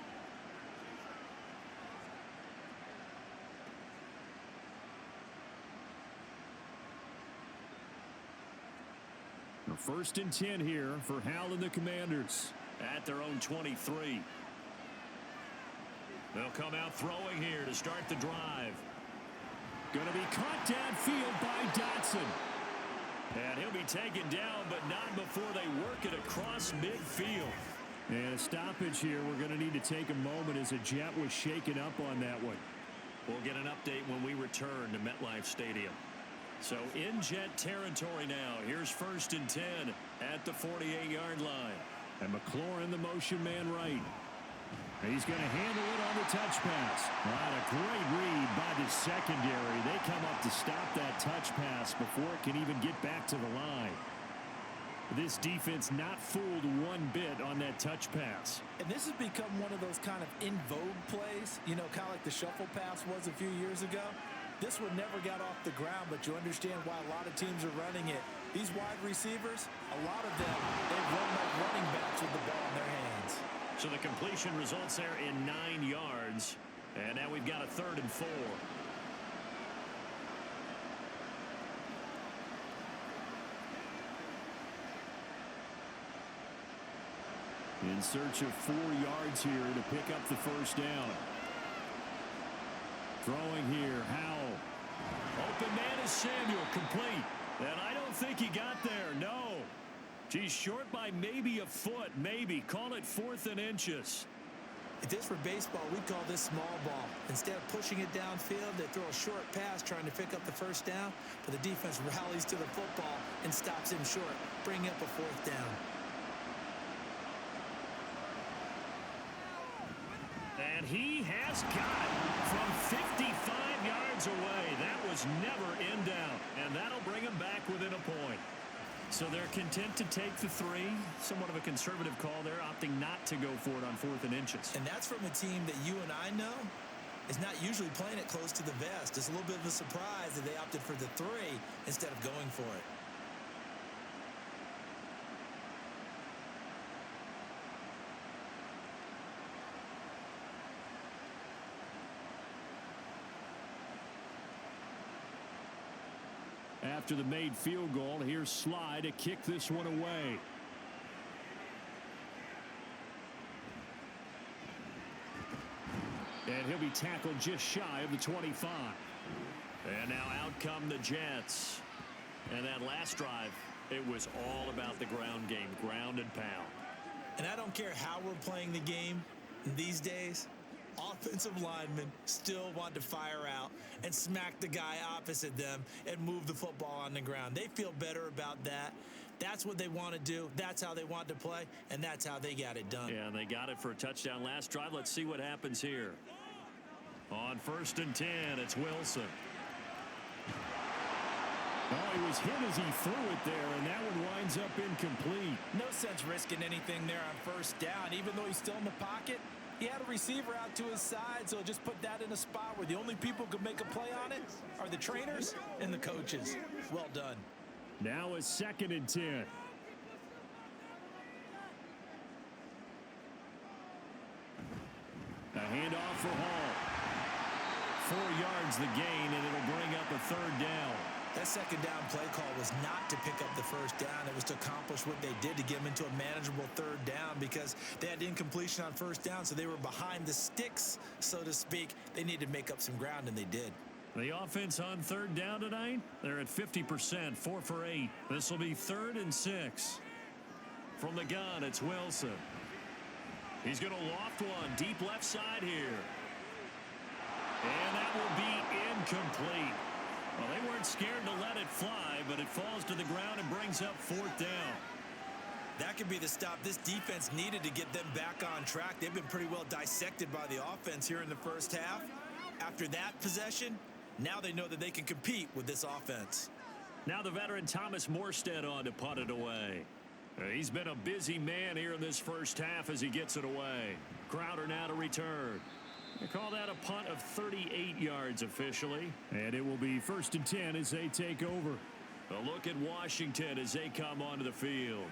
First and 10 here for Hal and the Commanders at their own 23. They'll come out throwing here to start the drive. Going to be caught downfield by Dotson. And he'll be taken down, but not before they work it across midfield. And a stoppage here. We're going to need to take a moment as a Jet was shaken up on that one. We'll get an update when we return to MetLife Stadium. So in Jet territory now. Here's first and 10 at the 48-yard line. And McLaurin, the motion man right. He's going to handle it on the touch pass. What a great read by the secondary. They come up to stop that touch pass before it can even get back to the line. This defense not fooled one bit on that touch pass. And this has become one of those kind of in vogue plays, you know, kind of like the shuffle pass was a few years ago. This one never got off the ground, but you understand why a lot of teams are running it. These wide receivers, a lot of them, they run like running backs with the ball in their hands. So the completion results there in 9 yards. And now we've got a 3rd and 4. In search of 4 yards here to pick up the first down. Throwing here, Howell. Open man is Samuel, complete. And I don't think he got there, no. He's short by maybe a foot, maybe. Call it 4th and inches. If this were baseball, we'd call this small ball. Instead of pushing it downfield, they throw a short pass trying to pick up the first down, but the defense rallies to the football and stops him short, bringing up a 4th down. And he has got it from 55 yards away. That was never in doubt, and that'll bring him back within a point. So they're content to take the 3. Somewhat of a conservative call there, opting not to go for it on 4th and inches. And that's from a team that you and I know is not usually playing it close to the vest. It's a little bit of a surprise that they opted for the 3 instead of going for it. After the made field goal, here's Sly to kick this one away. And he'll be tackled just shy of the 25. And now out come the Jets. And that last drive, it was all about the ground game, ground and pound. And I don't care how we're playing the game these days, offensive linemen still want to fire out and smack the guy opposite them and move the football on the ground. They feel better about that That's what they want to do. That's how they want to play, and that's how they got it done. Yeah, they got it for a touchdown last drive. Let's see what happens here. On 1st and 10, it's Wilson. Oh, he was hit as he threw it there, and that one winds up incomplete. No sense risking anything there on 1st down. Even though he's still in the pocket, he had a receiver out to his side, so just put that in a spot where the only people who could make a play on it are the trainers and the coaches. Well done. Now a 2nd and 10. A handoff for Hall. 4 yards the gain, and it'll bring up a 3rd down. That 2nd down play call was not to pick up the 1st down. It was to accomplish what they did to get them into a manageable 3rd down because they had incompletion on 1st down, so they were behind the sticks, so to speak. They needed to make up some ground, and they did. The offense on 3rd down tonight, they're at 50%, 4 for 8. This will be 3rd and 6. From the gun, it's Wilson. He's going to loft one deep left side here. And that will be incomplete. Well, they weren't scared to let it fly, but it falls to the ground and brings up 4th down. That could be the stop this defense needed to get them back on track. They've been pretty well dissected by the offense here in the 1st half. After that possession, now they know that they can compete with this offense. Now the veteran Thomas Morstead on to punt it away. He's been a busy man here in this 1st half as he gets it away. Crowder now to return. They call that a punt of 38 yards officially. And it will be 1st and 10 as they take over. A look at Washington as they come onto the field.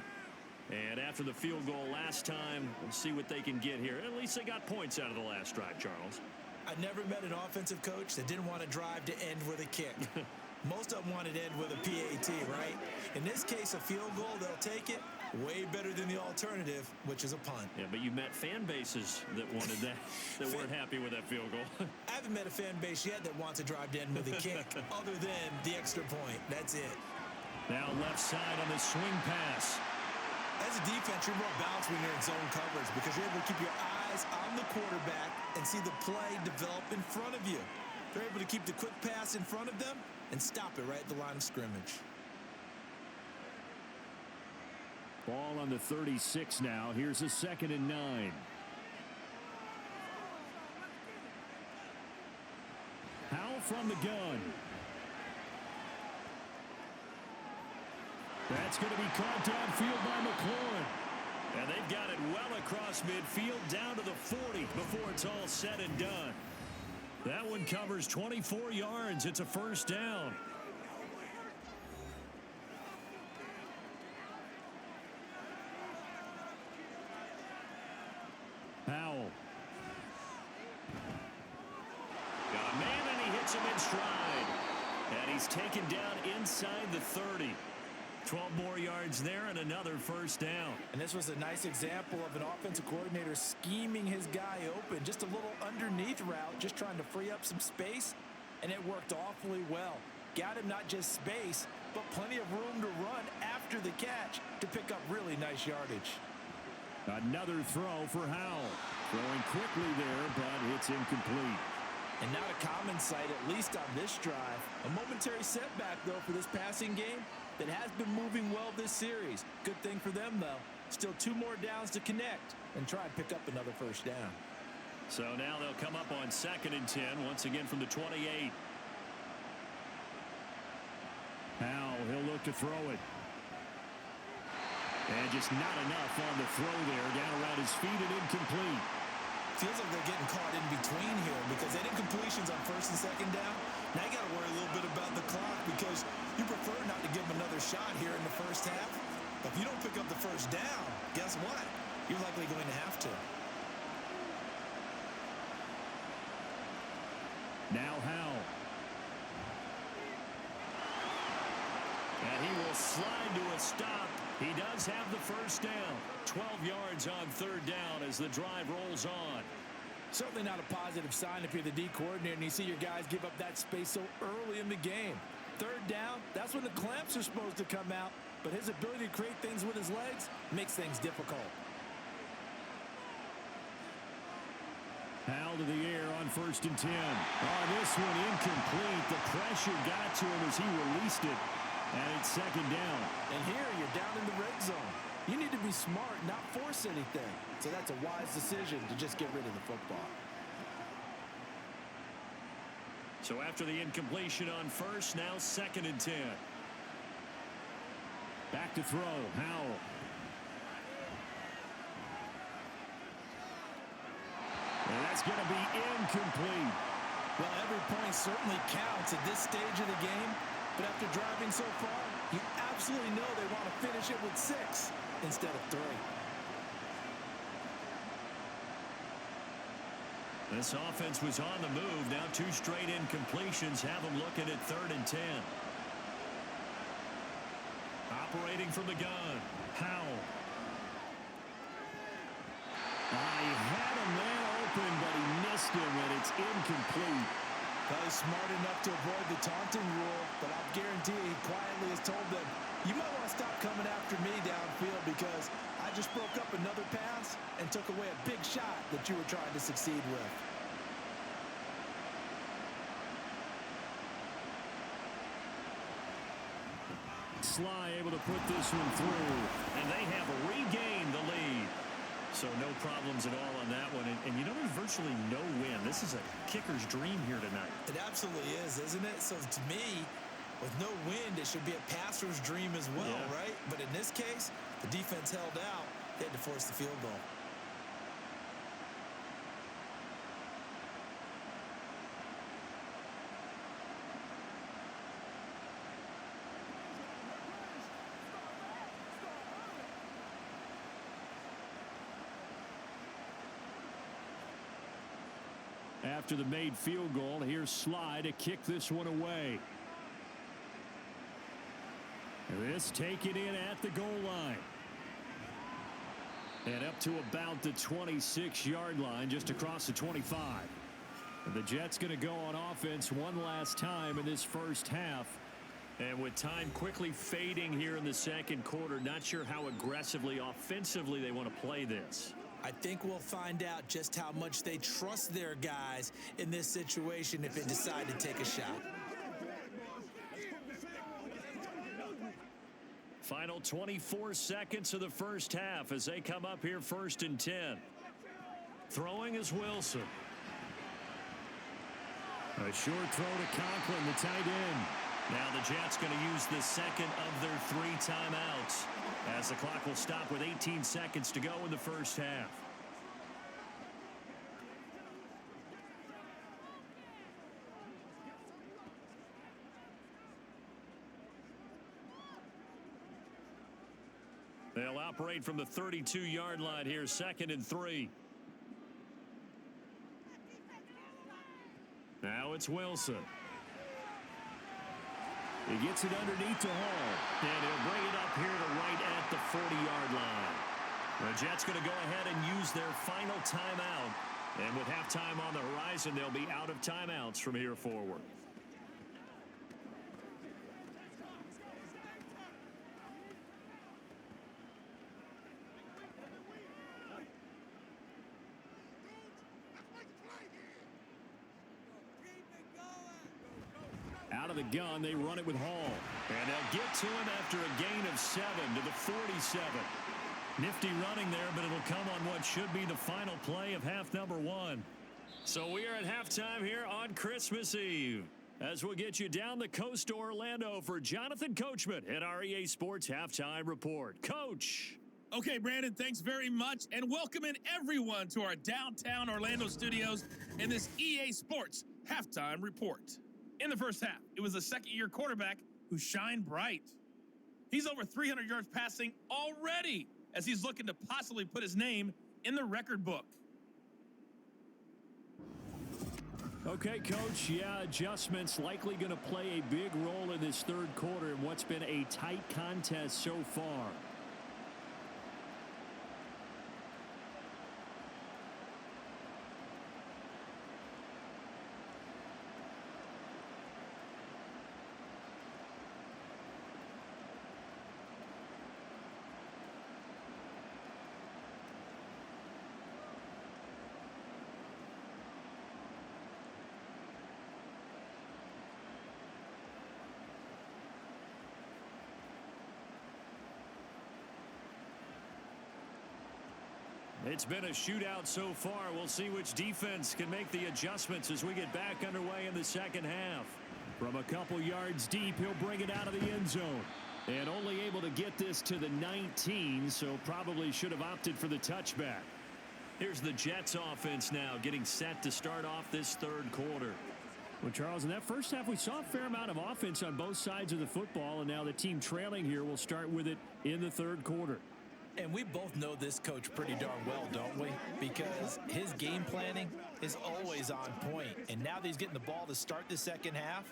And after the field goal last time, we'll see what they can get here. At least they got points out of the last drive, Charles. I never met an offensive coach that didn't want to drive to end with a kick. Most of them wanted to end with a PAT, right? In this case, a field goal, they'll take it. Way better than the alternative, which is a punt. Yeah, but you met fan bases that wanted that, that weren't happy with that field goal. I haven't met a fan base yet that wants to drive to end with a kick, other than the extra point. That's it. Now left side on the swing pass. As a defense, you're more balanced when you're in zone coverage because you're able to keep your eyes on the quarterback and see the play develop in front of you. They're able to keep the quick pass in front of them and stop it right at the line of scrimmage. Ball on the 36 now. Here's a 2nd and 9. Howell from the gun. That's going to be caught downfield by McLaurin. And they've got it well across midfield down to the 40 before it's all said and done. That one covers 24 yards. It's a 1st down. Howell. Got a man, and he hits him in stride. And he's taken down inside the 30. 12 more yards there and another 1st down. And this was a nice example of an offensive coordinator scheming his guy open. Just a little underneath route, just trying to free up some space, and it worked awfully well. Got him not just space, but plenty of room to run after the catch to pick up really nice yardage. Another throw for Howell. Throwing quickly there, but it's incomplete. And not a common sight, at least on this drive. A momentary setback, though, for this passing game that has been moving well this series. Good thing for them, though. Still 2 more downs to connect and try and pick up another 1st down. So now they'll come up on 2nd and 10, once again from the 28. Howell, he'll look to throw it. And just not enough on the throw there. Down around his feet and incomplete. Feels like they're getting caught in between here because they had incompletions on 1st and 2nd down. Now you got to worry a little bit about the clock because you prefer not to give them another shot here in the 1st half. But if you don't pick up the 1st down, guess what? You're likely going to have to. Now Howell. And he will slide to a stop. He does have the 1st down. 12 yards on 3rd down as the drive rolls on. Certainly not a positive sign if you're the D coordinator and you see your guys give up that space so early in the game. 3rd down, that's when the clamps are supposed to come out. But his ability to create things with his legs makes things difficult. Howell to the air on 1st and 10. Oh, this one incomplete. The pressure got to him as he released it. And it's second down. And here you're down in the red zone. You need to be smart, not force anything. So that's a wise decision to just get rid of the football. So after the incompletion on first, now 2nd and 10. Back to throw, Howell. And that's going to be incomplete. Well, every point certainly counts at this stage of the game. But after driving so far, you absolutely know they want to finish it with 6 instead of 3. This offense was on the move. Now 2 straight incompletions have them looking at 3rd and 10. Operating from the gun, Howell. I had a man open, but he missed him, and it's incomplete. Probably smart enough to avoid the taunting rule, but I'll guarantee he quietly has told them, you might want to stop coming after me downfield because I just broke up another pass and took away a big shot that you were trying to succeed with. Sly able to put this one through. And they have regained the lead. So no problems at all on that one. And you know, there's virtually no win. This is a kicker's dream here tonight. It absolutely is, isn't it? So to me, with no wind, it should be a passer's dream as well, right? But in this case, the defense held out. They had to force the field goal. After the made field goal, here's Sly to kick this one away. This taken in at the goal line. And up to about the 26-yard line, just across the 25. And the Jets going to go on offense one last time in this first half. And with time quickly fading here in the second quarter, not sure how aggressively, offensively they want to play this. I think we'll find out just how much they trust their guys in this situation if they decide to take a shot. Final 24 seconds of the first half as they come up here 1st and 10. Throwing is Wilson. A short throw to Conklin, the tight end. Now the Jets going to use the second of their 3 timeouts as the clock will stop with 18 seconds to go in the first half. They'll operate from the 32-yard line here, 2nd and 3. Now it's Wilson. He gets it underneath to Hall. And he'll bring it up here to right at the 40-yard line. The Jets going to go ahead and use their final timeout. And with halftime on the horizon, they'll be out of timeouts from here forward. Out of the gun, they run it with Hall. And they'll get to him after a gain of 7 to the 47. Nifty running there, but it'll come on what should be the final play of half number 1. So we are at halftime here on Christmas Eve, as we'll get you down the coast to Orlando for Jonathan Coachman at our EA Sports Halftime Report. Coach. Okay, Brandon, thanks very much, and welcoming everyone to our downtown Orlando studios in this EA Sports Halftime Report. In the first half, it was a second-year quarterback who shined bright. He's over 300 yards passing already as he's looking to possibly put his name in the record book. Okay, Coach, adjustments likely going to play a big role in this third quarter in what's been a tight contest so far. It's been a shootout so far. We'll see which defense can make the adjustments as we get back underway in the second half. From a couple yards deep, he'll bring it out of the end zone. And only able to get this to the 19, so probably should have opted for the touchback. Here's the Jets offense now getting set to start off this third quarter. Well, Charles, in that first half, we saw a fair amount of offense on both sides of the football, and now the team trailing here will start with it in the third quarter. And we both know this coach pretty darn well, don't we? Because his game planning is always on point. And now that he's getting the ball to start the second half,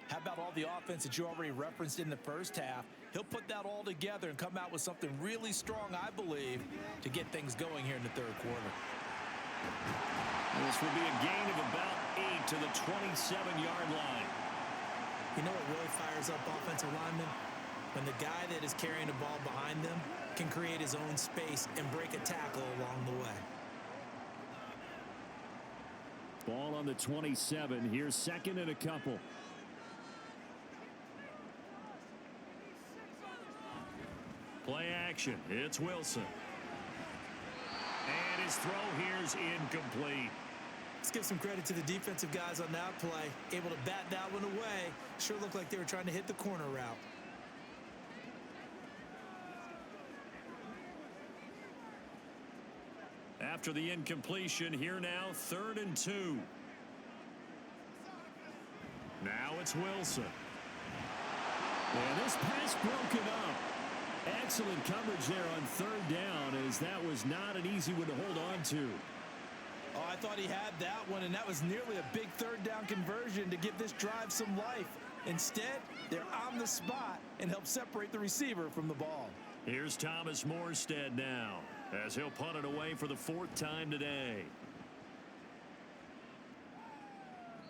how about all the offense that you already referenced in the first half? He'll put that all together and come out with something really strong, I believe, to get things going here in the third quarter. This will be a gain of about 8 to the 27-yard line. You know what really fires up offensive linemen? When the guy that is carrying the ball behind them can create his own space and break a tackle along the way. Ball on the 27. Here's second and a couple. Play action. It's Wilson. And his throw here's incomplete. Let's give some credit to the defensive guys on that play. Able to bat that one away. Sure looked like they were trying to hit the corner route. After the incompletion, here now, 3rd and 2. Now it's Wilson. And this pass broken up. Excellent coverage there on 3rd down, as that was not an easy one to hold on to. Oh, I thought he had that one, and that was nearly a big 3rd down conversion to give this drive some life. Instead, they're on the spot and help separate the receiver from the ball. Here's Thomas Morstead now, as he'll punt it away for the 4th time today.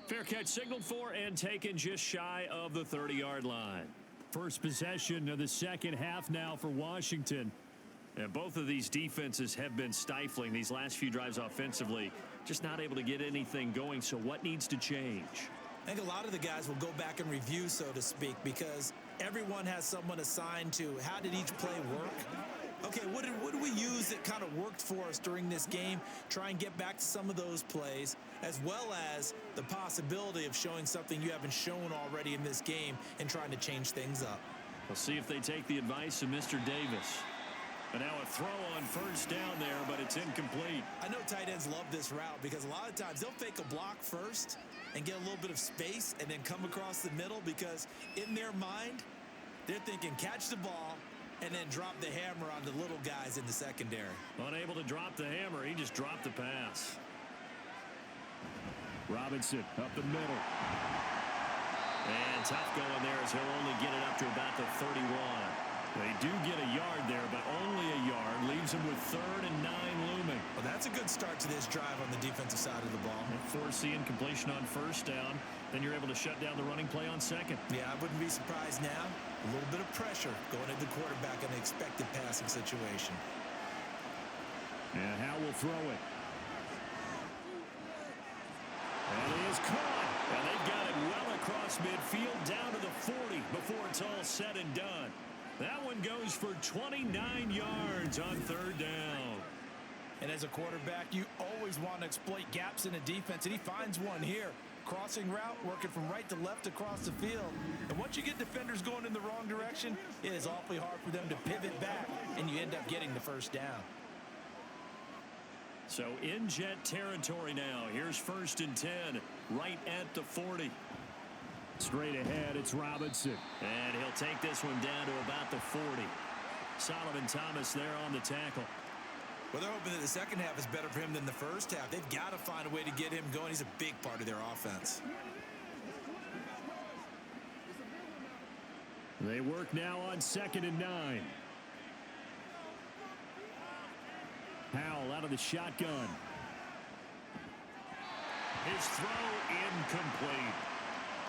Fair catch signaled for and taken just shy of the 30-yard line. First possession of the second half now for Washington. And both of these defenses have been stifling these last few drives offensively. Just not able to get anything going, so what needs to change? I think a lot of the guys will go back and review, so to speak, because everyone has someone assigned to how did each play work. Okay, what did we use that kind of worked for us during this game? Try and get back to some of those plays, as well as the possibility of showing something you haven't shown already in this game and trying to change things up. We'll see if they take the advice of Mr. Davis. And now a throw on 1st down there, but it's incomplete. I know tight ends love this route because a lot of times they'll fake a block first and get a little bit of space and then come across the middle, because in their mind, they're thinking catch the ball and then drop the hammer on the little guys in the secondary. Unable to drop the hammer, he just dropped the pass. Robinson up the middle. And tough going there as he'll only get it up to about the 31. They do get a yard there, but only a yard. Leaves them with 3rd and 9 looming. Well, that's a good start to this drive on the defensive side of the ball. Force the incompletion on 1st down. Then you're able to shut down the running play on 2nd. Yeah, I wouldn't be surprised now. A little bit of pressure going into the quarterback in an expected passing situation. And Howe will throw it. And he is caught. And they've got it well across midfield down to the 40 before it's all said and done. That one goes for 29 yards on 3rd down. And as a quarterback, you always want to exploit gaps in a defense, and he finds one here. Crossing route, working from right to left across the field. And once you get defenders going in the wrong direction, it is awfully hard for them to pivot back, and you end up getting the 1st down. So in Jet territory now. Here's 1st and 10, right at the 40. Straight ahead, it's Robinson. And he'll take this one down to about the 40. Solomon Thomas there on the tackle. Well, they're hoping that the second half is better for him than the first half. They've got to find a way to get him going. He's a big part of their offense. They work now on 2nd and 9. Howell out of the shotgun. His throw incomplete.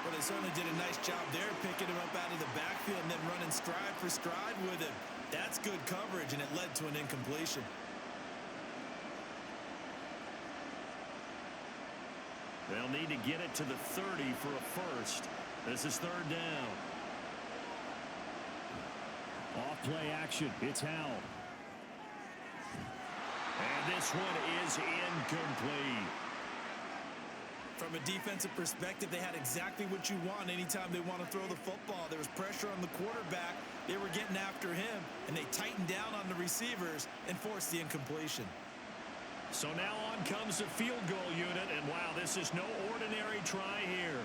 Well, they certainly did a nice job there, picking him up out of the backfield and then running stride for stride with him. That's good coverage, and it led to an incompletion. They'll need to get it to the 30 for a 1st. This is 3rd down. Off play action. It's Howell. And this one is incomplete. From a defensive perspective, they had exactly what you want anytime they want to throw the football. There was pressure on the quarterback. They were getting after him, and they tightened down on the receivers and forced the incompletion. So now on comes the field goal unit, and wow, this is no ordinary try here.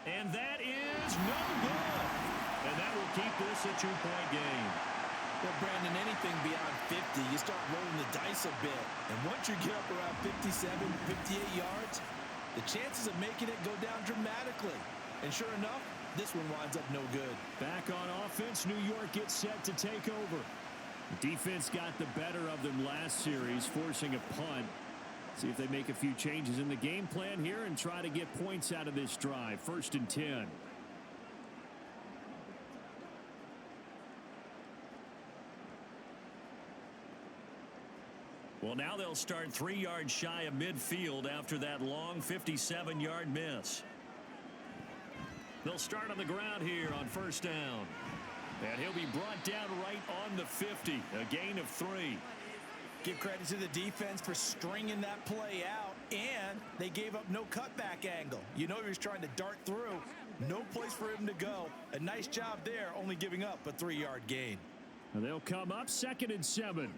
And that is no good. And that will keep this a 2-point game. Well, Brandon, anything beyond 50, you start rolling the dice a bit. And once you get up around 57, 58 yards, the chances of making it go down dramatically. And sure enough, this one winds up no good. Back on offense, New York gets set to take over. Defense got the better of them last series, forcing a punt. See if they make a few changes in the game plan here and try to get points out of this drive. 1st and 10. Well, now they'll start 3 yards shy of midfield after that long 57-yard miss. They'll start on the ground here on 1st down. And he'll be brought down right on the 50, a gain of 3. Give credit to the defense for stringing that play out, and they gave up no cutback angle. You know he was trying to dart through. No place for him to go. A nice job there, only giving up a 3-yard gain. And they'll come up 2nd and 7.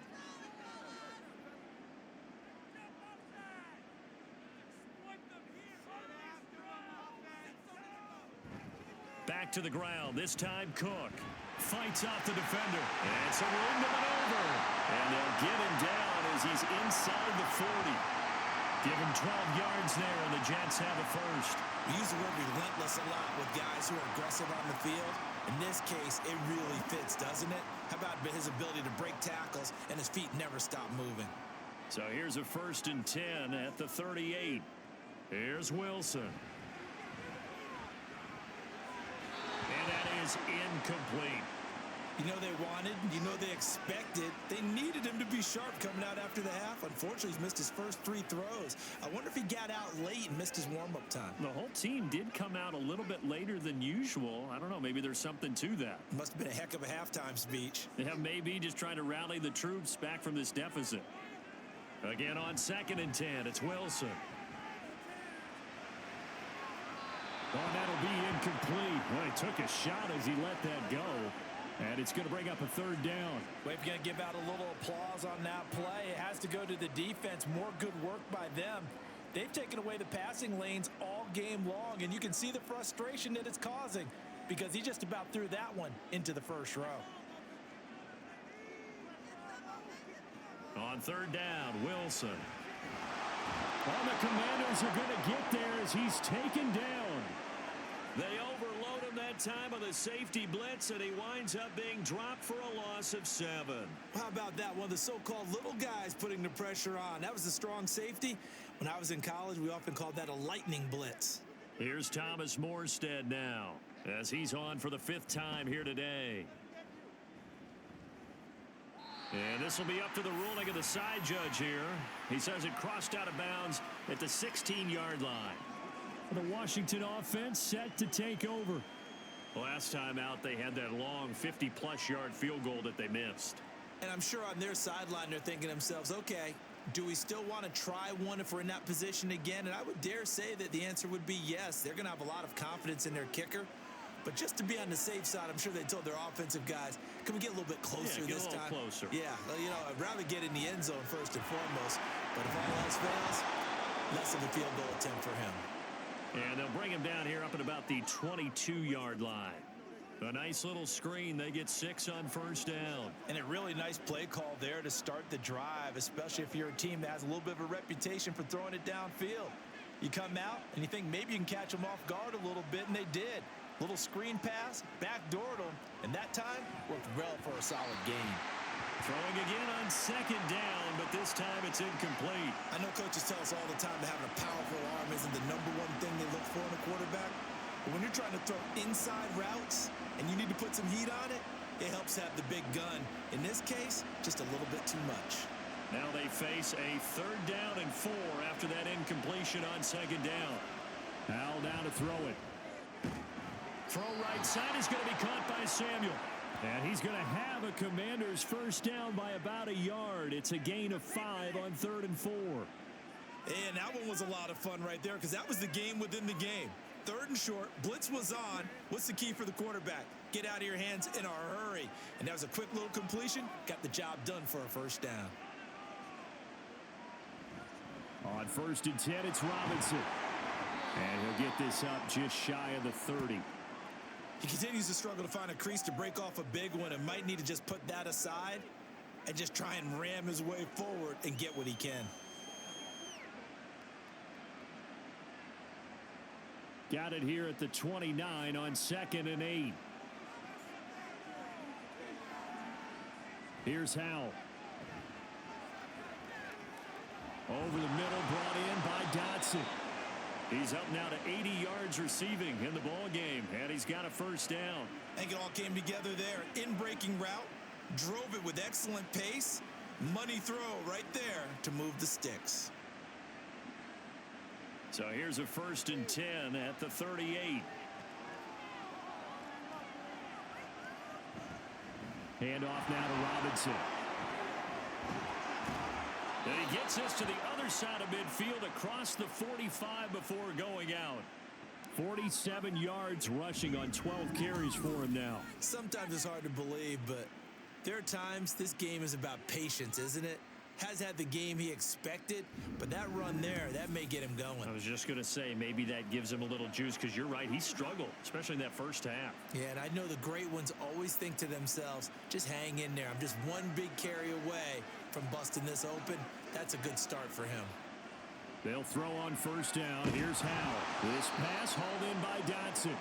Back to the ground, this time Cook. Fights off the defender. And so we're into maneuver. And they'll get him down as he's inside the 40. Give him 12 yards there, and the Jets have a first. We use the word relentless a lot with guys who are aggressive on the field. In this case, it really fits, doesn't it? How about his ability to break tackles and his feet never stop moving? So here's a 1st and 10 at the 38. Here's Wilson. And that is incomplete. You know they wanted, you know they expected. They needed him to be sharp coming out after the half. Unfortunately, he's missed his first 3 throws. I wonder if he got out late and missed his warm-up time. The whole team did come out a little bit later than usual. I don't know, maybe there's something to that. Must have been a heck of a halftime speech. Yeah, maybe just trying to rally the troops back from this deficit. Again on 2nd and 10, it's Wilson. Oh, that'll be incomplete. Well, he took a shot as he let that go. And it's going to bring up a 3rd down. Well, if you're going to give out a little applause on that play, it has to go to the defense. More good work by them. They've taken away the passing lanes all game long, and you can see the frustration that it's causing because he just about threw that one into the first row. On 3rd down, Wilson. Well, the Commanders are going to get there as he's taken down. They overload him that time on the safety blitz, and he winds up being dropped for a loss of 7. How about that? One of the so-called little guys putting the pressure on. That was a strong safety. When I was in college, we often called that a lightning blitz. Here's Thomas Morstead now, as he's on for the 5th time here today. And this will be up to the ruling of the side judge here. He says it crossed out of bounds at the 16-yard line. The Washington offense set to take over. Last time out, they had that long 50-plus yard field goal that they missed. And I'm sure on their sideline, they're thinking to themselves, okay, do we still want to try one if we're in that position again? And I would dare say that the answer would be yes. They're going to have a lot of confidence in their kicker. But just to be on the safe side, I'm sure they told their offensive guys, can we get a little bit closer this time? Yeah, get a little closer. Yeah, well, you know, I'd rather get in the end zone first and foremost. But if all else fails, less of a field goal attempt for him. And they'll bring him down here up at about the 22-yard line. A nice little screen. They get 6 on 1st down. And a really nice play call there to start the drive, especially if you're a team that has a little bit of a reputation for throwing it downfield. You come out and you think maybe you can catch them off guard a little bit, and they did. Little screen pass, backdoored them, and that time worked well for a solid gain. Throwing again on 2nd down, but this time it's incomplete. I know coaches tell us all the time that having a powerful arm isn't the #1 thing they look for in a quarterback. But when you're trying to throw inside routes and you need to put some heat on it, it helps have the big gun. In this case, just a little bit too much. Now they face a 3rd down and 4 after that incompletion on 2nd down. Howell down to throw it. Throw right side is going to be caught by Samuel. And he's going to have a Commanders first down by about a yard. It's a gain of 5 on 3rd and 4. And that one was a lot of fun right there because that was the game within the game. 3rd and short, blitz was on. What's the key for the quarterback? Get out of your hands in a hurry. And that was a quick little completion. Got the job done for a first down. On 1st and 10, it's Robinson. And he'll get this up just shy of the 30. He continues to struggle to find a crease to break off a big one and might need to just put that aside and just try and ram his way forward and get what he can. Got it here at the 29 on 2nd and 8. Here's Howell. Over the middle, brought in by Dotson. He's up now to 80 yards receiving in the ball game, and he's got a first down. I think it all came together there. In-breaking route, drove it with excellent pace. Money throw right there to move the sticks. So here's a 1st and 10 at the 38. Hand off now to Robinson. And he gets this to the other side of midfield across the 45 before going out. 47 yards rushing on 12 carries for him now. Sometimes it's hard to believe, but there are times this game is about patience, isn't it? Has had the game he expected, but that run there, that may get him going. I was just going to say, maybe that gives him a little juice because you're right, he struggled, especially in that first half. Yeah, and I know the great ones always think to themselves, just hang in there. I'm just one big carry away from busting this open. That's a good start for him. They'll throw on first down. Here's Howell. This pass hauled in by Dotson.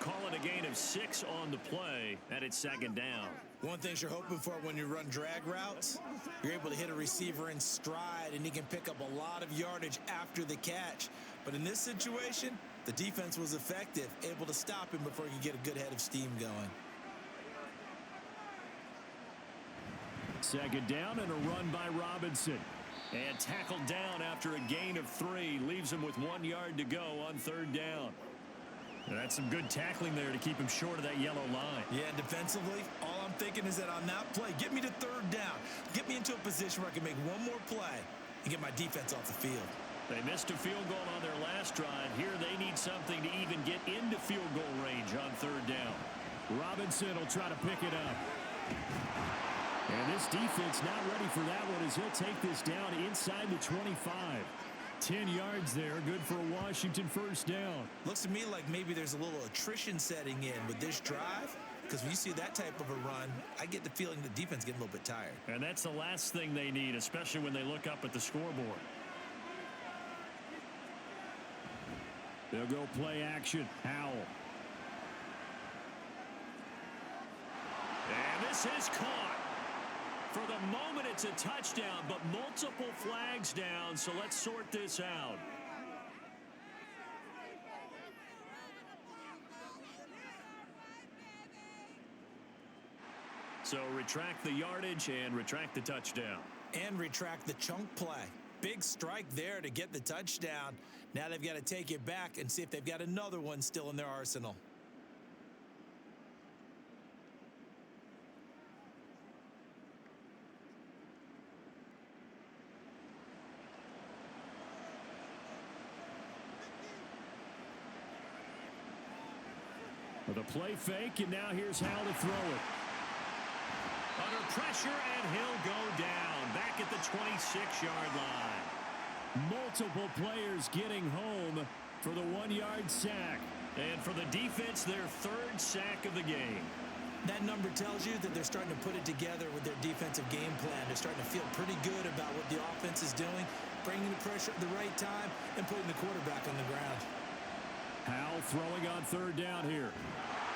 Call it a gain of 6 on the play, and it's 2nd down. One thing you're hoping for when you run drag routes, you're able to hit a receiver in stride, and he can pick up a lot of yardage after the catch. But in this situation, the defense was effective, able to stop him before he could get a good head of steam going. 2nd down and a run by Robinson. And tackled down after a gain of 3. Leaves him with 1 yard to go on 3rd down. And that's some good tackling there to keep him short of that yellow line. Yeah, defensively, all I'm thinking is that on that play, get me to 3rd down. Get me into a position where I can make one more play and get my defense off the field. They missed a field goal on their last drive. Here they need something to even get into field goal range on 3rd down. Robinson will try to pick it up. And this defense not ready for that one as he'll take this down inside the 25. 10 yards there, good for a Washington first down. Looks to me like maybe there's a little attrition setting in with this drive, because when you see that type of a run, I get the feeling the defense getting a little bit tired. And that's the last thing they need, especially when they look up at the scoreboard. They'll go play action. Howell. And this is caught. For the moment, it's a touchdown, but multiple flags down, so let's sort this out. So retract the yardage and retract the touchdown. And retract the chunk play. Big strike there to get the touchdown. Now they've got to take it back and see if they've got another one still in their arsenal. The play fake, and now here's how to throw it. Under pressure, and he'll go down. Back at the 26-yard line. Multiple players getting home for the 1-yard sack. And for the defense, their 3rd sack of the game. That number tells you that they're starting to put it together with their defensive game plan. They're starting to feel pretty good about what the offense is doing, bringing the pressure at the right time, and putting the quarterback on the ground. Howell throwing on 3rd down here.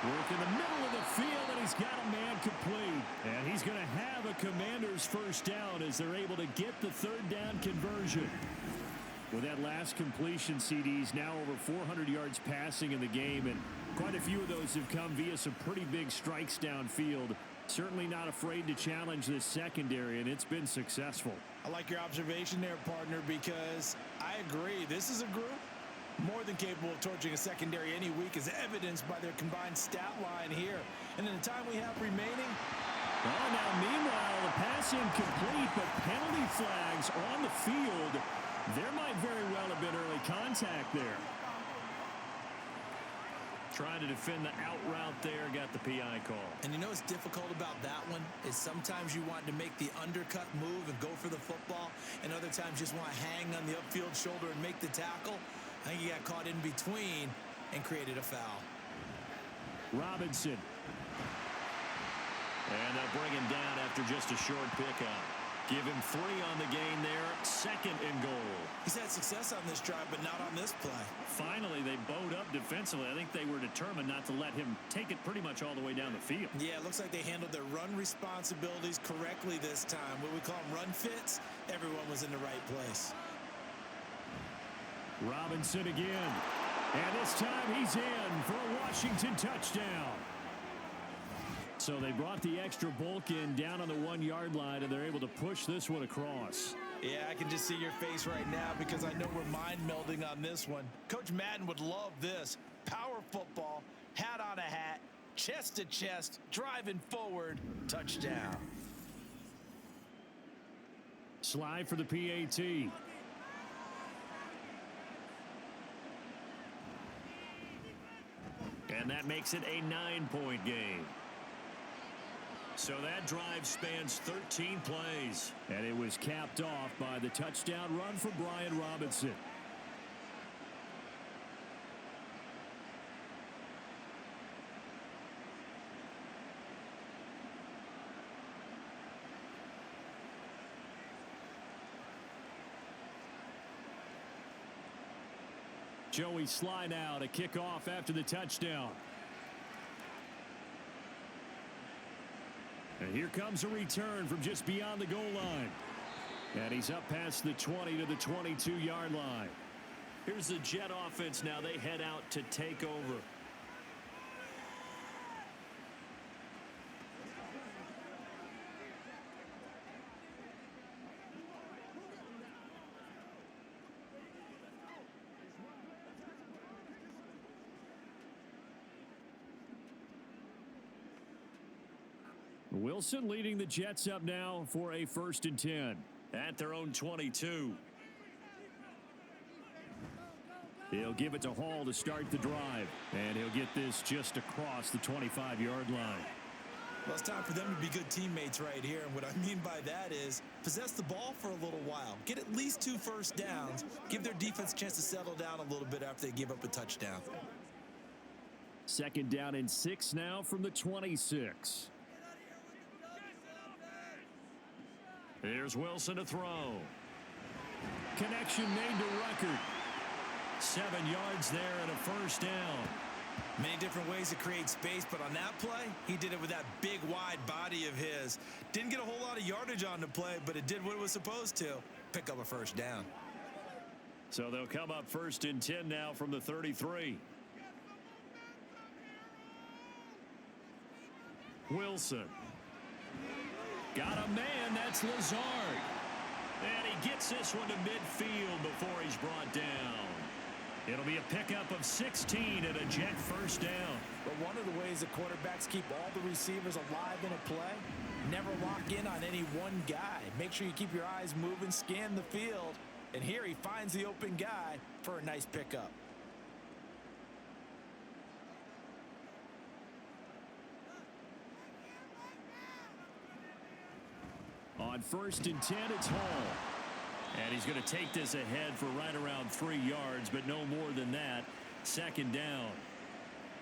Work in the middle of the field, and he's got a man complete. And he's going to have a Commander's first down as they're able to get the 3rd down conversion. With that last completion, CD's now over 400 yards passing in the game, and quite a few of those have come via some pretty big strikes downfield. Certainly not afraid to challenge this secondary, and it's been successful. I like your observation there, partner, because I agree. This is a group more than capable of torching a secondary any week, as evidenced by their combined stat line here. And in the time we have remaining, well, now, meanwhile, the pass incomplete, but penalty flags on the field. There might very well have been early contact there. Trying to defend the out route there, got the PI call. and you know what's difficult about that one is sometimes you want to make the undercut move and go for the football, and other times you just want to hang on the upfield shoulder and make the tackle. I think he got caught in between and created a foul. Robinson. And they'll bring him down after just a short pickup. Give him 3 on the gain there. 2nd and goal. He's had success on this drive, but not on this play. Finally, they bowed up defensively. I think they were determined not to let him take it pretty much all the way down the field. Yeah, it looks like they handled their run responsibilities correctly this time. What we call them run fits, everyone was in the right place. Robinson again. And this time he's in for a Washington touchdown. So they brought the extra bulk in down on the 1-yard line, and they're able to push this one across. Yeah, I can just see your face right now because I know we're mind melding on this one. Coach Madden would love this. Power football, hat on a hat, chest to chest, driving forward, touchdown. Slide for the PAT. And that makes it a 9-point game. So that drive spans 13 plays. And it was capped off by the touchdown run for Brian Robinson. Joey Sly now to kick off after the touchdown. And here comes a return from just beyond the goal line. And he's up past the 20 to the 22-yard line. Here's the Jet offense now. They head out to take over. Wilson leading the Jets up now for a 1st and 10 at their own 22. He'll give it to Hall to start the drive, and he'll get this just across the 25-yard line. Well, it's time for them to be good teammates right here, and what I mean by that is possess the ball for a little while, get at least 2 first downs, give their defense a chance to settle down a little bit after they give up a touchdown. 2nd down and 6 now from the 26. Here's Wilson to throw. Connection made to Ruckert. 7 yards there and a 1st down. Many different ways to create space, but on that play, he did it with that big, wide body of his. Didn't get a whole lot of yardage on the play, but it did what it was supposed to. Pick up a 1st down. So they'll come up 1st and 10 now from the 33. Wilson. Got a man, that's Lazard. And he gets this one to midfield before he's brought down. It'll be a pickup of 16 and a Jet 1st down. But one of the ways the quarterbacks keep all the receivers alive in a play, never lock in on any one guy. Make sure you keep your eyes moving, scan the field. And here he finds the open guy for a nice pickup. On 1st and 10, it's Hall. And he's going to take this ahead for right around 3 yards, but no more than that. 2nd down.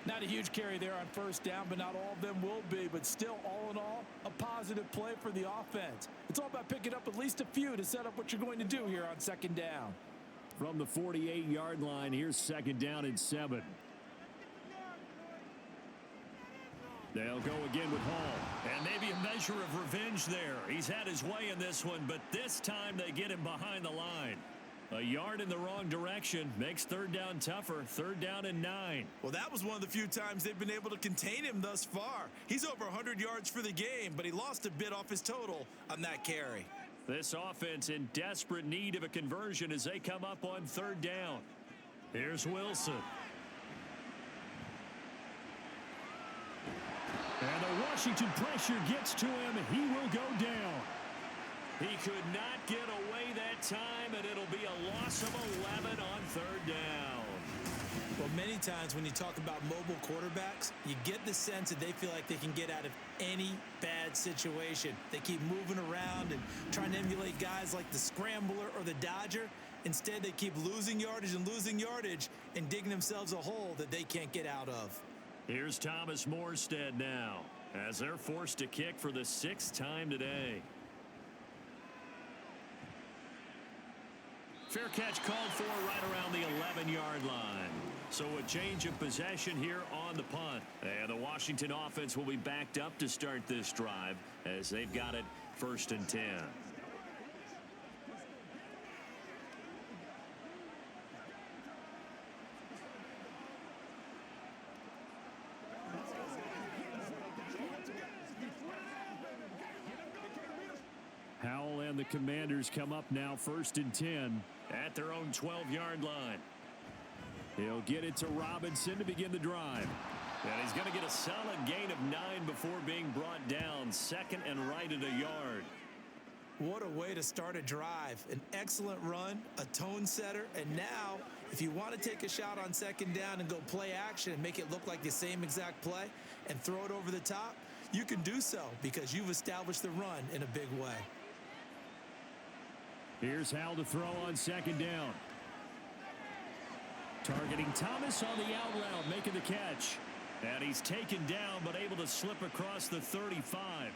Not a huge carry there on 1st down, but not all of them will be. But still, all in all, a positive play for the offense. It's all about picking up at least a few to set up what you're going to do here on 2nd down. From the 48-yard line, here's 2nd down and 7. They'll go again with Hall. And maybe a measure of revenge there. He's had his way in this one, but this time they get him behind the line. A yard in the wrong direction makes 3rd down tougher. 3rd down and 9. Well, that was one of the few times they've been able to contain him thus far. He's over 100 yards for the game, but he lost a bit off his total on that carry. This offense in desperate need of a conversion as they come up on 3rd down. Here's Wilson. And the Washington pressure gets to him. He will go down. He could not get away that time, and it'll be a loss of 11 on third down. Well, many times when you talk about mobile quarterbacks, you get the sense that they feel like they can get out of any bad situation. They keep moving around and trying to emulate guys like the Scrambler or the Dodger. Instead, they keep losing yardage and digging themselves a hole that they can't get out of. Here's Thomas Morstead now, as they're forced to kick for the 6th time today. Fair catch called for right around the 11-yard line. So a change of possession here on the punt. And the Washington offense will be backed up to start this drive as they've got it 1st and 10. Howell and the Commanders come up now 1st and 10 at their own 12-yard line. He'll get it to Robinson to begin the drive. And he's going to get a solid gain of 9 before being brought down 2nd and right at a yard. What a way to start a drive. An excellent run, a tone setter, and now if you want to take a shot on 2nd down and go play action and make it look like the same exact play and throw it over the top, you can do so because you've established the run in a big way. Here's Howell to throw on 2nd down. Targeting Thomas on the out route, making the catch. And he's taken down, but able to slip across the 35.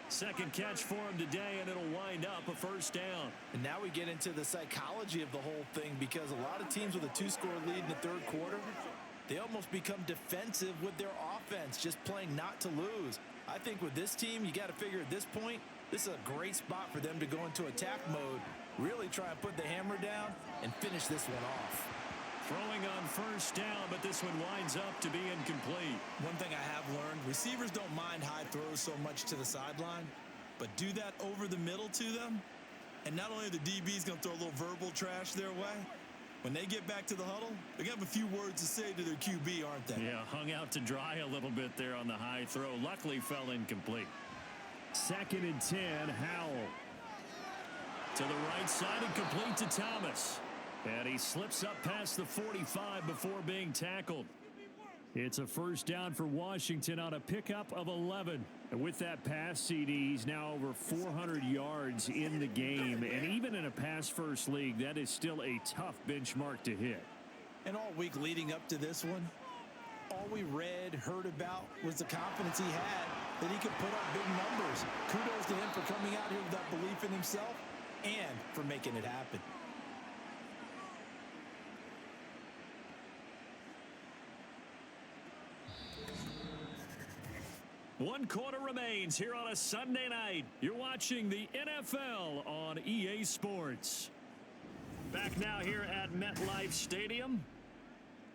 2nd catch for him today, and it'll wind up a 1st down. And now we get into the psychology of the whole thing because a lot of teams with a 2-score lead in the 3rd quarter, they almost become defensive with their offense, just playing not to lose. I think with this team, you got to figure at this point, this is a great spot for them to go into attack mode, really try and put the hammer down and finish this one off. Throwing on 1st down, but this one winds up to be incomplete. One thing I have learned, receivers don't mind high throws so much to the sideline, but do that over the middle to them, and not only are the DBs going to throw a little verbal trash their way, when they get back to the huddle, they're going to have a few words to say to their QB, aren't they? Yeah, hung out to dry a little bit there on the high throw. Luckily fell incomplete. 2nd and 10, Howell. To the right side and complete to Thomas. And he slips up past the 45 before being tackled. It's a 1st down for Washington on a pickup of 11. And with that pass, CD, he's now over 400 yards in the game. And even in a pass-first league, that is still a tough benchmark to hit. And all week leading up to this one, all we read, heard about was the confidence he had that he could put up big numbers. Kudos to him for coming out here with that belief in himself and for making it happen. One quarter remains here on a Sunday night. You're watching the NFL on EA Sports. Back now here at MetLife Stadium.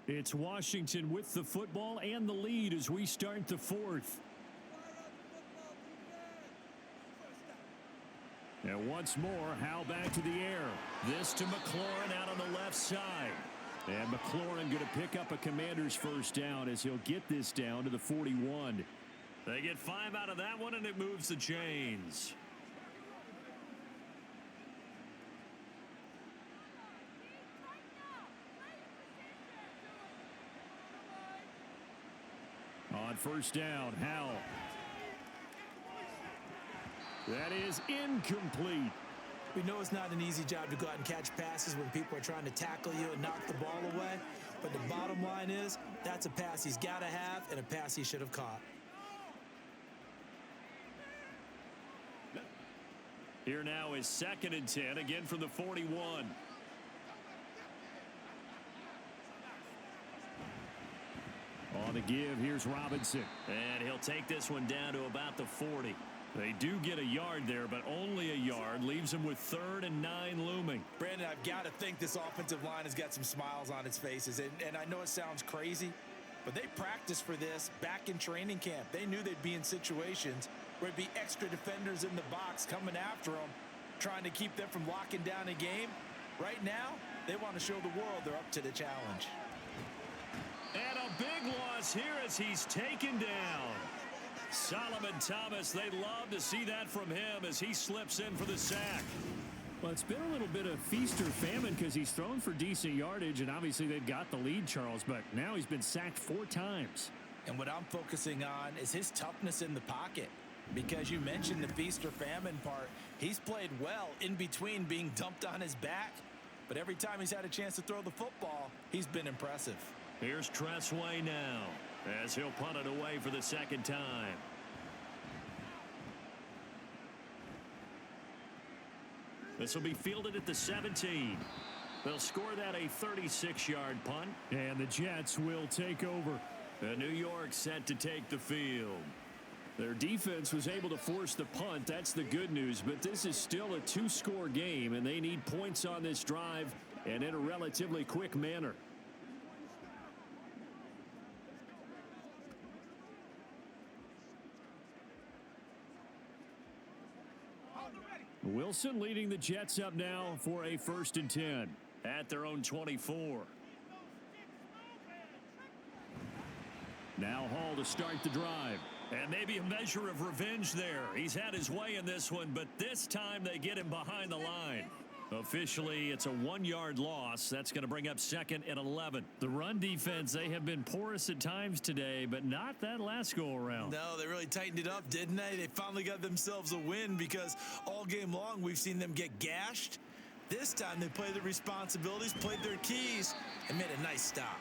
It's Washington with the football and the lead as we start the 4th. And once more, Howell back to the air. This to McLaurin out on the left side. And McLaurin going to pick up a Commander's 1st down as he'll get this down to the 41. They get 5 out of that one, and it moves the chains. On 1st down, Howell. That is incomplete. We know it's not an easy job to go out and catch passes when people are trying to tackle you and knock the ball away. But the bottom line is, that's a pass he's got to have and a pass he should have caught. Here now is 2nd and 10, again from the 41. On the give, here's Robinson. And he'll take this one down to about the 40. They do get a yard there, but only a yard. Leaves them with 3rd and 9 looming. Brandon, I've got to think this offensive line has got some smiles on its faces. And I know it sounds crazy, but they practiced for this back in training camp. They knew they'd be in situations where it'd be extra defenders in the box coming after them, trying to keep them from locking down a game. Right now, they want to show the world they're up to the challenge. And a big loss here as he's taken down. Solomon Thomas, they love to see that from him as he slips in for the sack. Well, it's been a little bit of feast or famine because he's thrown for decent yardage, and obviously they've got the lead, Charles, but now he's been sacked 4 times. And what I'm focusing on is his toughness in the pocket. Because you mentioned the feast or famine part, he's played well in between being dumped on his back. But every time he's had a chance to throw the football, he's been impressive. Here's Tressway now as he'll punt it away for the second time. This will be fielded at the 17. They'll score that a 36-yard punt. And the Jets will take over. New York set to take the field. Their defense was able to force the punt. That's the good news. But this is still a 2-score game, and they need points on this drive and in a relatively quick manner. Wilson leading the Jets up now for a 1st and 10 at their own 24. Now Hall to start the drive. And maybe a measure of revenge there. He's had his way in this one, but this time they get him behind the line. Officially, it's a 1-yard loss. That's going to bring up 2nd and 11. The run defense, they have been porous at times today, but not that last go-around. No, they really tightened it up, didn't they? They finally got themselves a win because all game long we've seen them get gashed. This time they played their responsibilities, played their keys, and made a nice stop.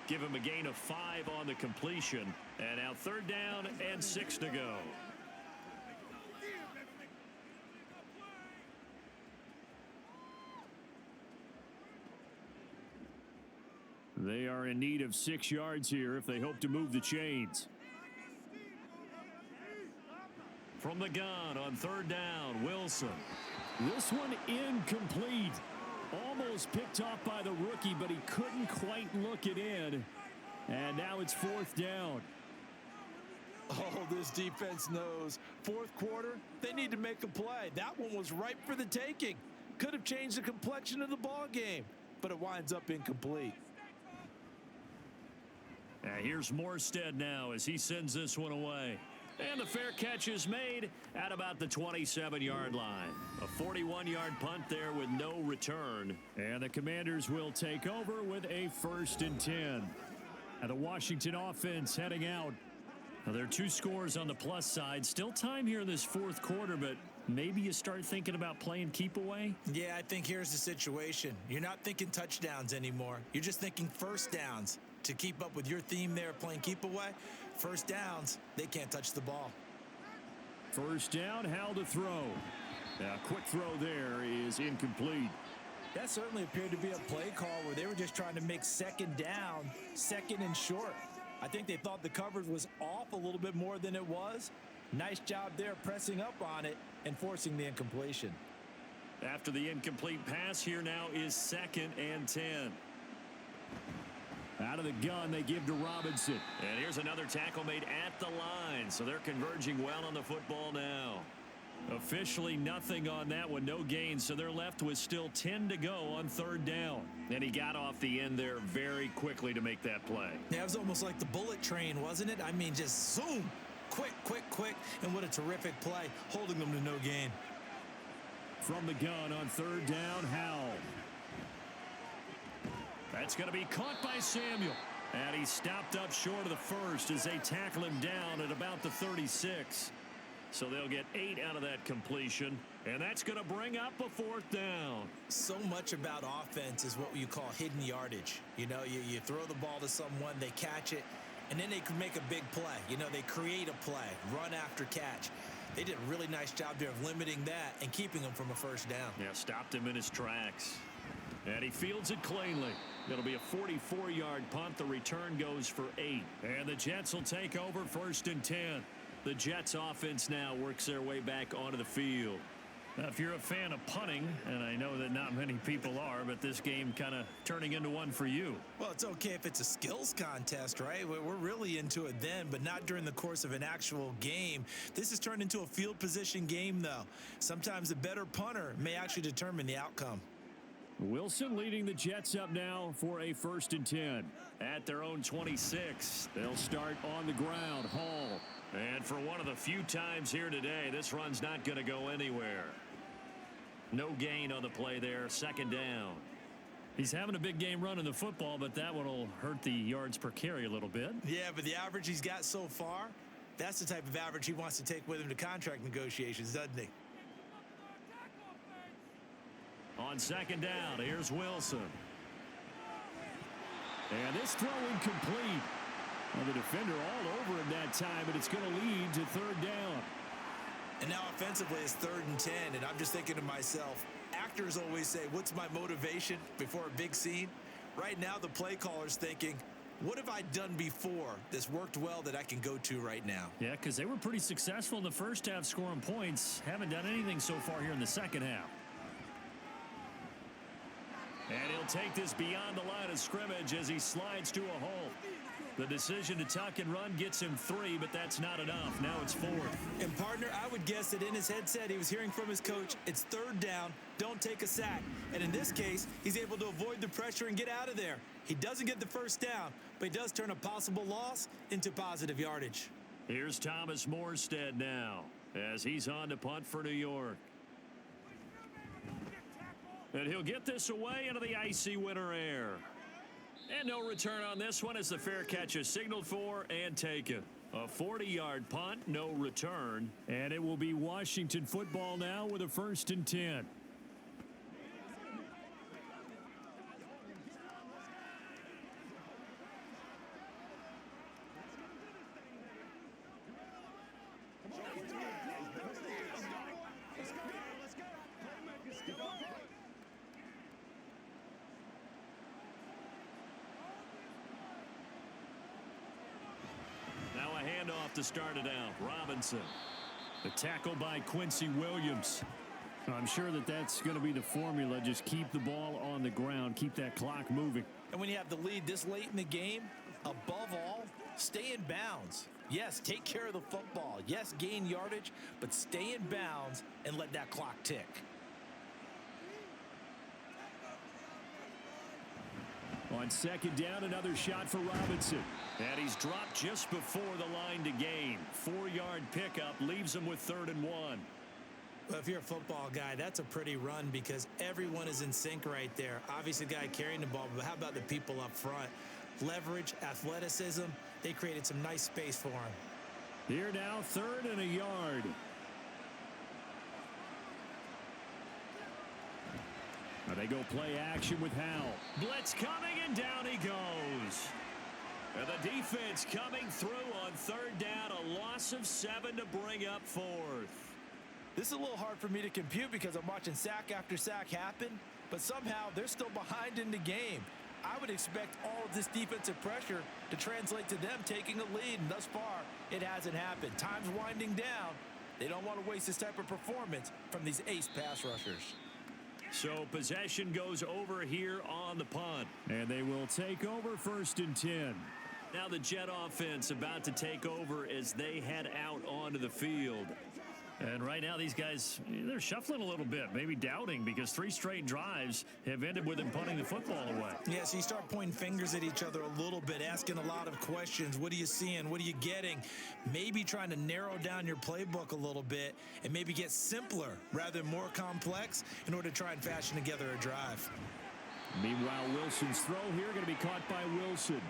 Give him a gain of 5 on the completion. And now 3rd down and 6 to go. They are in need of 6 yards here if they hope to move the chains. From the gun on 3rd down, Wilson. This one incomplete. Almost picked off by the rookie, but he couldn't quite look it in. And now it's 4th down. Oh, this defense knows. 4th quarter, they need to make a play. That one was ripe for the taking. Could have changed the complexion of the ball game, but it winds up incomplete. Here's Morstead now as he sends this one away. And the fair catch is made at about the 27-yard line. A 41-yard punt there with no return. And the Commanders will take over with a 1st and 10. And the Washington offense heading out. Now, there are 2 scores on the plus side. Still time here in this 4th quarter, but maybe you start thinking about playing keep away? Yeah, I think here's the situation. You're not thinking touchdowns anymore. You're just thinking 1st downs. To keep up with your theme there, playing keep away, 1st downs, they can't touch the ball. 1st down, Hal to throw. Now, quick throw there is incomplete. That certainly appeared to be a play call where they were just trying to make 2nd down, 2nd and short. I think they thought the coverage was off a little bit more than it was. Nice job there pressing up on it and forcing the incompletion. After the incomplete pass, here now is 2nd and 10. Out of the gun, they give to Robinson. And here's another tackle made at the line. So they're converging well on the football now. Officially nothing on that one, no gain. So they're left with still 10 to go on 3rd down. And he got off the end there very quickly to make that play. Yeah, it was almost like the bullet train, wasn't it? I mean, just zoom. Quick, quick, quick. And what a terrific play, holding them to no gain. From the gun on 3rd down, Howell. That's going to be caught by Samuel. And he stopped up short of the 1st as they tackle him down at about the 36. So they'll get 8 out of that completion. And that's going to bring up a 4th down. So much about offense is what you call hidden yardage. You know, you throw the ball to someone, they catch it, and then they can make a big play. You know, they create a play, run after catch. They did a really nice job there of limiting that and keeping him from a 1st down. Yeah, stopped him in his tracks. And he fields it cleanly. It'll be a 44-yard punt. The return goes for 8. And the Jets will take over 1st and 10. The Jets offense now works their way back onto the field. Now, if you're a fan of punting, and I know that not many people are, but this game kind of turning into one for you. Well, it's okay if it's a skills contest, right? We're really into it then, but not during the course of an actual game. This has turned into a field position game, though. Sometimes the better punter may actually determine the outcome. Wilson leading the Jets up now for a 1st and 10. At their own 26. They'll start on the ground. Hall And for one of the few times here today, this run's not going to go anywhere. No gain on the play there, second down. He's having a big game running the football, but that one will hurt the yards per carry a little bit. Yeah, but the average he's got so far, that's the type of average he wants to take with him to contract negotiations, doesn't he? On second down, here's Wilson. And this throw incomplete. Well, the defender all over him that time, but it's going to lead to third down. And now offensively it's 3rd and 10, and I'm just thinking to myself, actors always say, what's my motivation before a big scene? Right now the play caller's thinking, what have I done before that's worked well that I can go to right now? Yeah, because they were pretty successful in the first half scoring points. Haven't done anything so far here in the second half. And he'll take this beyond the line of scrimmage as he slides to a halt. The decision to tuck and run gets him 3, but that's not enough. Now it's 4th. And partner, I would guess that in his headset he was hearing from his coach, it's 3rd down, don't take a sack. And in this case, he's able to avoid the pressure and get out of there. He doesn't get the first down, but he does turn a possible loss into positive yardage. Here's Thomas Morstead now as he's on to punt for New York. And he'll get this away into the icy winter air. And no return on this one as the fair catch is signaled for and taken. A 40-yard punt, no return. And it will be Washington football now with a 1st and 10. To start it out, Robinson. The tackle by Quincy Williams. I'm sure that that's going to be the formula. Just keep the ball on the ground. Keep that clock moving. And when you have the lead this late in the game, above all, stay in bounds. Yes, take care of the football. Yes, gain yardage, but stay in bounds and let that clock tick. On second down, another shot for Robinson. And he's dropped just before the line to gain. 4-yard pickup leaves him with 3rd and 1. Well, if you're a football guy, that's a pretty run because everyone is in sync right there. Obviously, the guy carrying the ball, but how about the people up front? Leverage, athleticism, they created some nice space for him. Here now, 3rd and a yard. Now they go play action with Howell. Blitz coming, and down he goes. And the defense coming through on 3rd down. A loss of 7 to bring up 4th. This is a little hard for me to compute because I'm watching sack after sack happen, but somehow they're still behind in the game. I would expect all of this defensive pressure to translate to them taking a lead, and thus far, it hasn't happened. Time's winding down. They don't want to waste this type of performance from these ace pass rushers. So possession goes over here on the punt. And they will take over 1st and 10. Now the Jet offense about to take over as they head out onto the field. And right now these guys, they're shuffling a little bit, maybe doubting because 3 straight drives have ended with them punting the football away. Yeah, so you start pointing fingers at each other a little bit, asking a lot of questions. What are you seeing? What are you getting? Maybe trying to narrow down your playbook a little bit and maybe get simpler rather than more complex in order to try and fashion together a drive. Meanwhile, Wilson's throw here going to be caught by Wilson.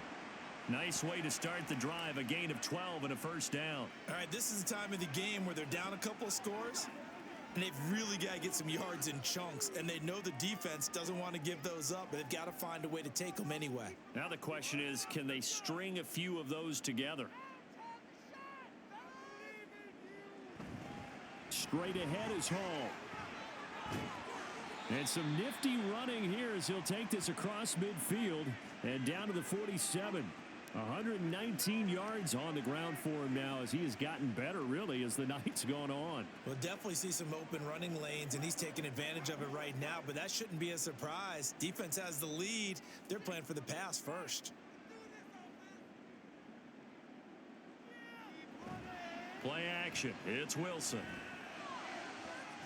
Nice way to start the drive, a gain of 12 and a 1st down. All right, this is the time of the game where they're down a couple of scores, and they've really got to get some yards in chunks, and they know the defense doesn't want to give those up, but they've got to find a way to take them anyway. Now the question is, can they string a few of those together? Straight ahead is Hall. And some nifty running here as he'll take this across midfield and down to the 47. 119 yards on the ground for him now as he has gotten better, really, as the night's gone on. We'll definitely see some open running lanes, and he's taking advantage of it right now, but that shouldn't be a surprise. Defense has the lead. They're playing for the pass first. Play action. It's Wilson.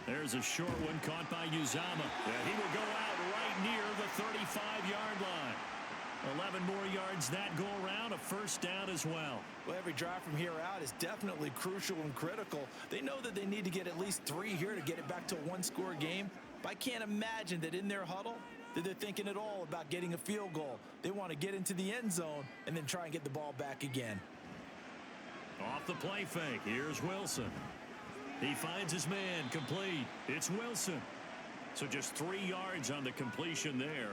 There's a short one caught by Uzama. And he will go out right near the 35-yard line. 11 more yards that go around, a first down as well. Well, every drive from here out is definitely crucial and critical. They know that they need to get at least 3 here to get it back to a one-score game. But I can't imagine that in their huddle that they're thinking at all about getting a field goal. They want to get into the end zone and then try and get the ball back again. Off the play fake, here's Wilson. He finds his man, complete. It's Wilson. So just 3 yards on the completion there.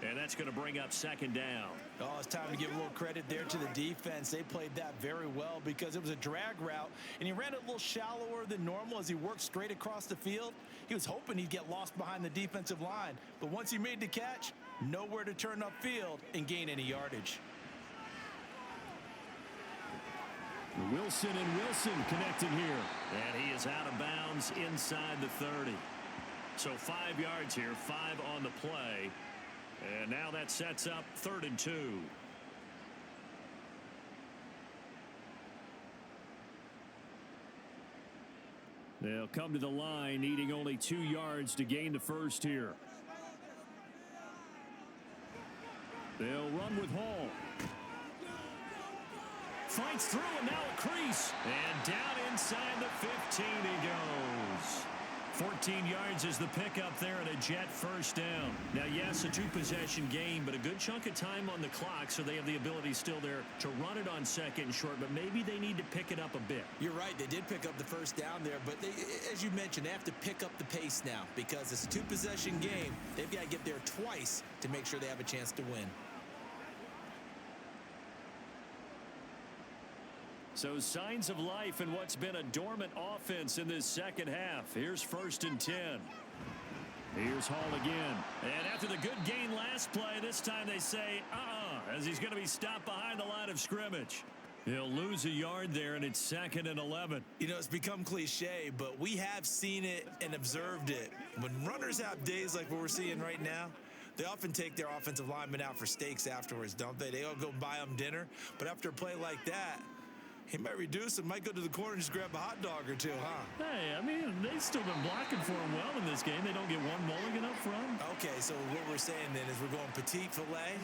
And that's going to bring up second down. Oh, it's time to give a little credit there to the defense. They played that very well because it was a drag route, and he ran it a little shallower than normal as he worked straight across the field. He was hoping he'd get lost behind the defensive line, but once he made the catch, nowhere to turn upfield and gain any yardage. Wilson and Wilson connecting here. And he is out of bounds inside the 30. So 5 yards here, 5 on the play. And now that sets up 3rd and 2. They'll come to the line, needing only 2 yards to gain the first here. They'll run with Hall. Fights through, and now a crease. And down inside the 15 he goes. 14 yards is the pickup there and a Jet first down. Now, yes, a 2-possession game, but a good chunk of time on the clock, so they have the ability still there to run it on second and short, but maybe they need to pick it up a bit. You're right. They did pick up the first down there, but they, as you mentioned, they have to pick up the pace now because it's a 2-possession game. They've got to get there twice to make sure they have a chance to win. So signs of life in what's been a dormant offense in this second half. Here's 1st and 10. Here's Hall again. And after the good gain last play, this time they say, as he's going to be stopped behind the line of scrimmage. He'll lose a yard there, and it's 2nd and 11. You know, it's become cliche, but we have seen it and observed it. When runners have days like what we're seeing right now, they often take their offensive linemen out for steaks afterwards, don't they? They all go buy them dinner. But after a play like that, he might reduce and might go to the corner and just grab a hot dog or two, huh? Hey, I mean, they've still been blocking for him well in this game. They don't get one mulligan up front. Okay, so what we're saying then is we're going petite filet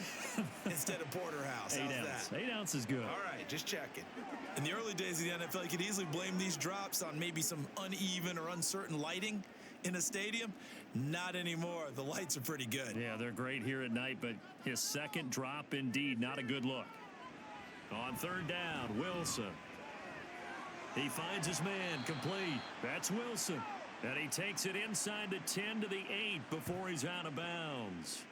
instead of porterhouse. How's that? 8 ounce is good. All right, just checking. In the early days of the NFL, you could easily blame these drops on maybe some uneven or uncertain lighting in a stadium. Not anymore. The lights are pretty good. Yeah, they're great here at night, but his second drop, indeed, not a good look. On 3rd down, Wilson. He finds his man, complete. That's Wilson. And he takes it inside the 10 to the 8 before he's out of bounds.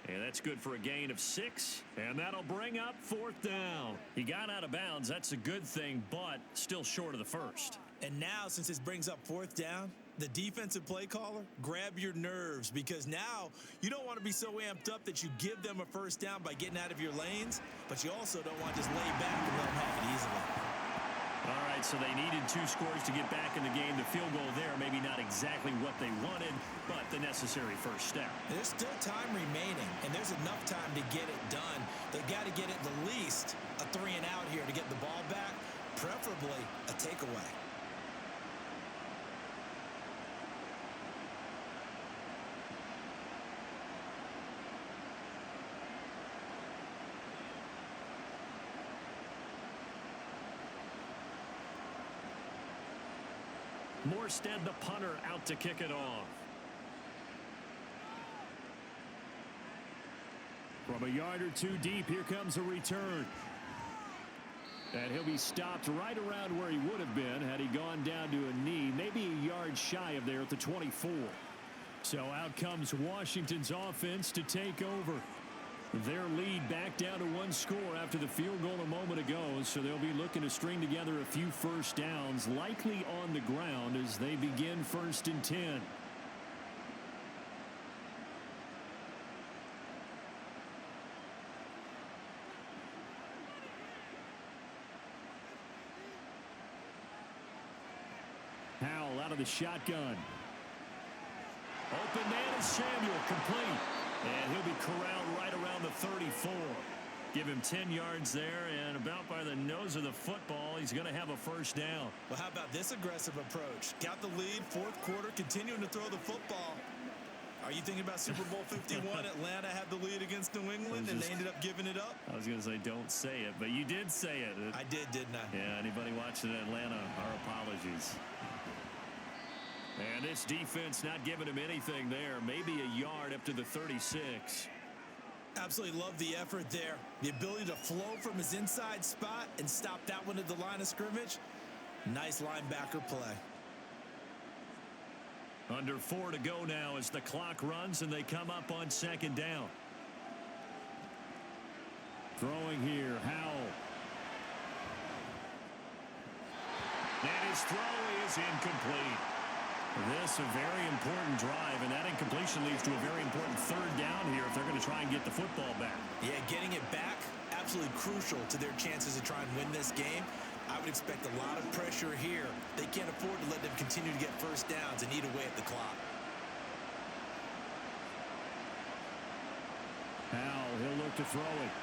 And that's good for a gain of 6. And that'll bring up 4th down. He got out of bounds. That's a good thing, but still short of the first. And now, since this brings up 4th down, the defensive play caller, grab your nerves, because now you don't want to be so amped up that you give them a first down by getting out of your lanes, but you also don't want to just lay back and let them have it easily. All right, so they needed 2 scores to get back in the game. The field goal there, maybe not exactly what they wanted, but the necessary first step. There's still time remaining, and there's enough time to get it done. They've got to get at the least a 3 and out here to get the ball back, preferably a takeaway. Morstead, the punter, out to kick it off. From a yard or 2 deep, here comes a return. And he'll be stopped right around where he would have been had he gone down to a knee, maybe a yard shy of there at the 24. So out comes Washington's offense to take over. Their lead back down to 1 score after the field goal a moment ago, so they'll be looking to string together a few first downs, likely on the ground as they begin 1st and 10. Howell out of the shotgun. Open man is Samuel, complete. And he'll be corralled right around the 34. Give him 10 yards there, and about by the nose of the football, he's going to have a first down. Well, how about this aggressive approach? Got the lead, 4th quarter, continuing to throw the football. Are you thinking about Super Bowl 51? Atlanta had the lead against New England, and they ended up giving it up? I was going to say don't say it, but you did say it. I did, didn't I? Yeah, anybody watching Atlanta, our apologies. And this defense not giving him anything there. Maybe a yard up to the 36. Absolutely love the effort there. The ability to flow from his inside spot and stop that one at the line of scrimmage. Nice linebacker play. Under 4 to go now as the clock runs and they come up on second down. Throwing here, Howell. And his throw is incomplete. This a very important drive, and that incompletion leads to a very important third down here if they're going to try and get the football back. Yeah, getting it back, absolutely crucial to their chances to try and win this game. I would expect a lot of pressure here. They can't afford to let them continue to get first downs and eat away at the clock. Howell, he'll look to throw it.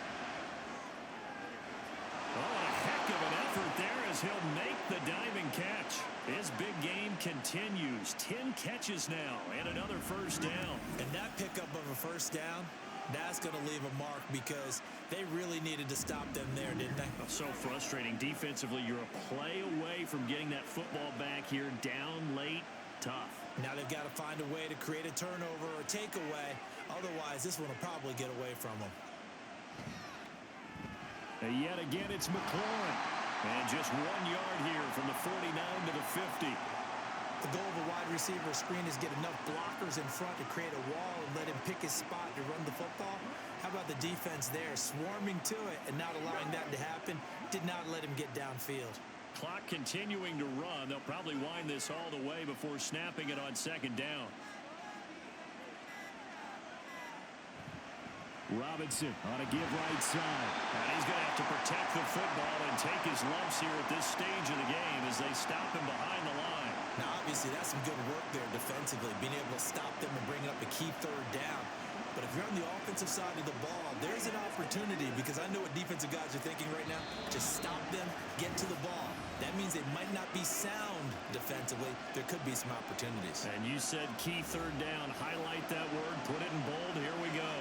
Oh, a heck of an effort there as he'll make the diving catch. His big game continues. 10 catches now and another first down. And that pickup of a first down, that's going to leave a mark because they really needed to stop them there, didn't they? So frustrating. Defensively, you're a play away from getting that football back here. Down late, tough. Now they've got to find a way to create a turnover or takeaway. Otherwise, this one will probably get away from them. And yet again, it's McLaurin. And just 1 yard here from the 49 to the 50. The goal of a wide receiver screen is get enough blockers in front to create a wall and let him pick his spot to run the football. How about the defense there, swarming to it and not allowing that to happen? Did not let him get downfield. Clock continuing to run. They'll probably wind this all the way before snapping it on second down. Robinson on a give right side. And he's going to have to protect the football and take his lumps here at this stage of the game as they stop him behind the line. Now, obviously, that's some good work there defensively, being able to stop them and bring up a key third down. But if you're on the offensive side of the ball, there's an opportunity because I know what defensive guys are thinking right now. Just stop them, get to the ball. That means they might not be sound defensively. There could be some opportunities. And you said key third down. Highlight that word. Put it in bold. Here we go.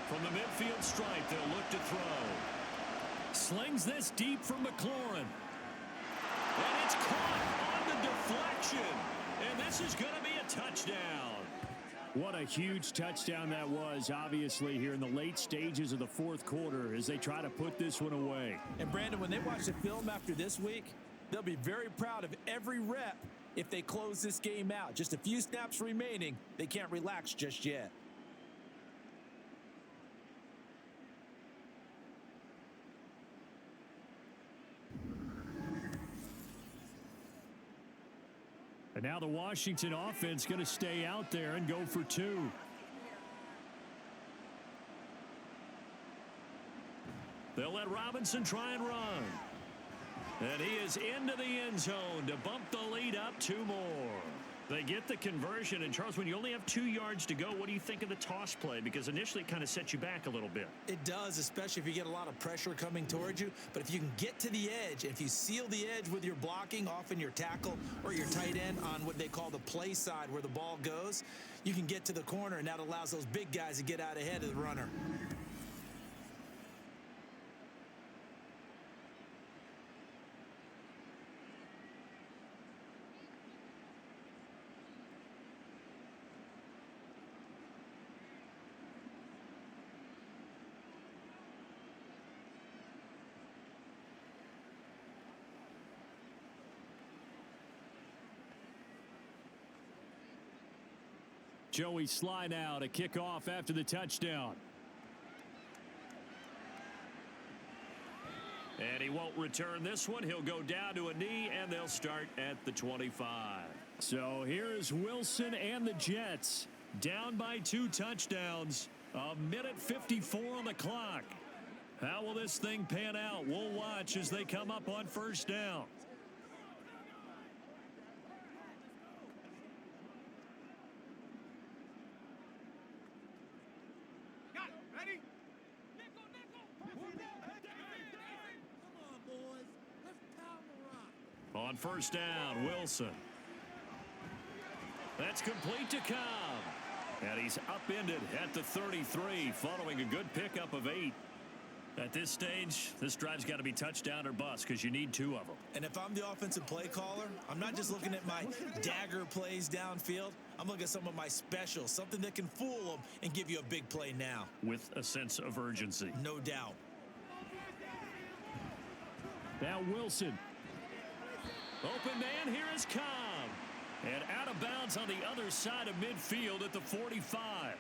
From the midfield stripe, they'll look to throw. Slings this deep from McLaurin. And it's caught on the deflection. And this is going to be a touchdown. What a huge touchdown that was, obviously, here in the late stages of the fourth quarter as they try to put this one away. And, Brandon, when they watch the film after this week, they'll be very proud of every rep if they close this game out. Just a few snaps remaining. They can't relax just yet. And now the Washington offense going to stay out there and go for 2. They'll let Robinson try and run. And he is into the end zone to bump the lead up 2 more. They get the conversion. And, Charles, when you only have 2 yards to go, what do you think of the toss play? Because initially it kind of sets you back a little bit. It does, especially if you get a lot of pressure coming towards you. But if you can get to the edge, if you seal the edge with your blocking, often your tackle or your tight end on what they call the play side where the ball goes, you can get to the corner, and that allows those big guys to get out ahead of the runner. Joey Sly now to kick off after the touchdown. And he won't return this one. He'll go down to a knee, and they'll start at the 25. So here's Wilson and the Jets down by 2 touchdowns. 1:54 on the clock. How will this thing pan out? We'll watch as they come up on first down. On first down, Wilson. That's complete to Cobb. And he's upended at the 33 following a good pickup of 8. At this stage, this drive's got to be touchdown or bust because you need 2 of them. And if I'm the offensive play caller, I'm not just looking at my dagger plays downfield. I'm looking at some of my specials, something that can fool them and give you a big play now. With a sense of urgency. No doubt. Now Wilson. Open man, here is Cobb. And out of bounds on the other side of midfield at the 45.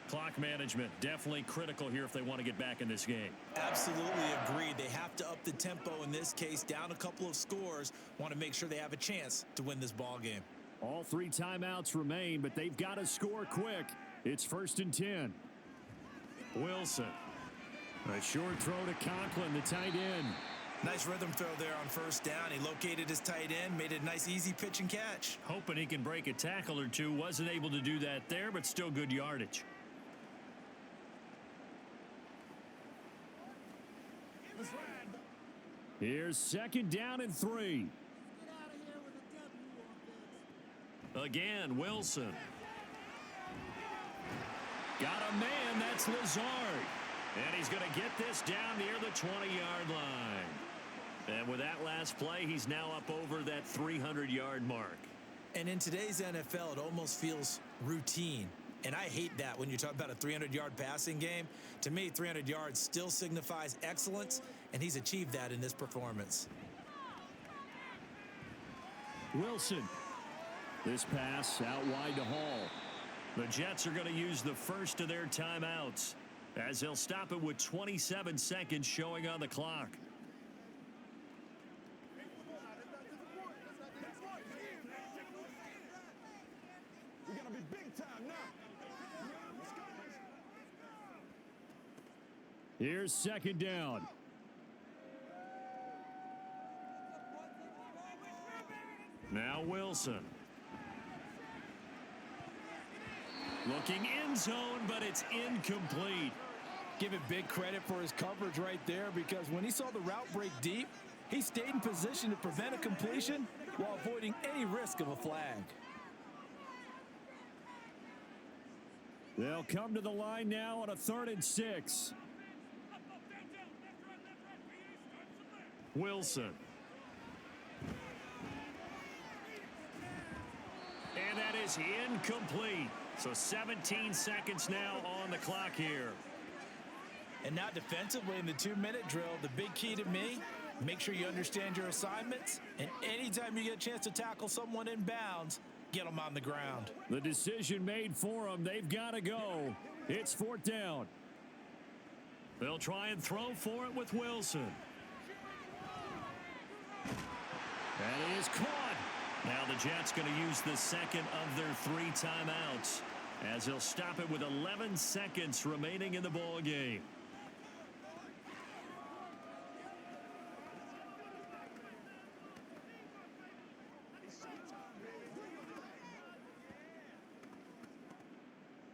Clock management definitely critical here if they want to get back in this game. Absolutely agreed. They have to up the tempo in this case, down a couple of scores. Want to make sure they have a chance to win this ball game. All 3 timeouts remain, but they've got to score quick. It's 1st and 10. Wilson. A short throw to Conklin, the tight end. Nice rhythm throw there on 1st down. He located his tight end, made it a nice easy pitch and catch. Hoping he can break a tackle or 2. Wasn't able to do that there, but still good yardage. Here's 2nd down and 3. Again, Wilson. Got a man, that's Lazard. And he's going to get this down near the 20-yard line. And with that last play, he's now up over that 300-yard mark. And in today's NFL, it almost feels routine. And I hate that when you talk about a 300-yard passing game. To me, 300 yards still signifies excellence, and he's achieved that in this performance. Wilson. This pass out wide to Hall. The Jets are going to use the first of their timeouts as they'll stop it with 27 seconds showing on the clock. We're going to be big time now. Here's 2nd down. Now Wilson. Looking end zone, but it's incomplete. Give it big credit for his coverage right there, because when he saw the route break deep, he stayed in position to prevent a completion while avoiding any risk of a flag. They'll come to the line now on a 3rd and 6. Wilson. And that is incomplete. So 17 seconds now on the clock here. And now defensively in the 2-minute drill, the big key to me, make sure you understand your assignments. And anytime you get a chance to tackle someone in bounds, get them on the ground. The decision made for them. They've got to go. It's 4th down. They'll try and throw for it with Wilson. That is caught. Now the Jets going to use the second of their 3 timeouts as they'll stop it with 11 seconds remaining in the ball game.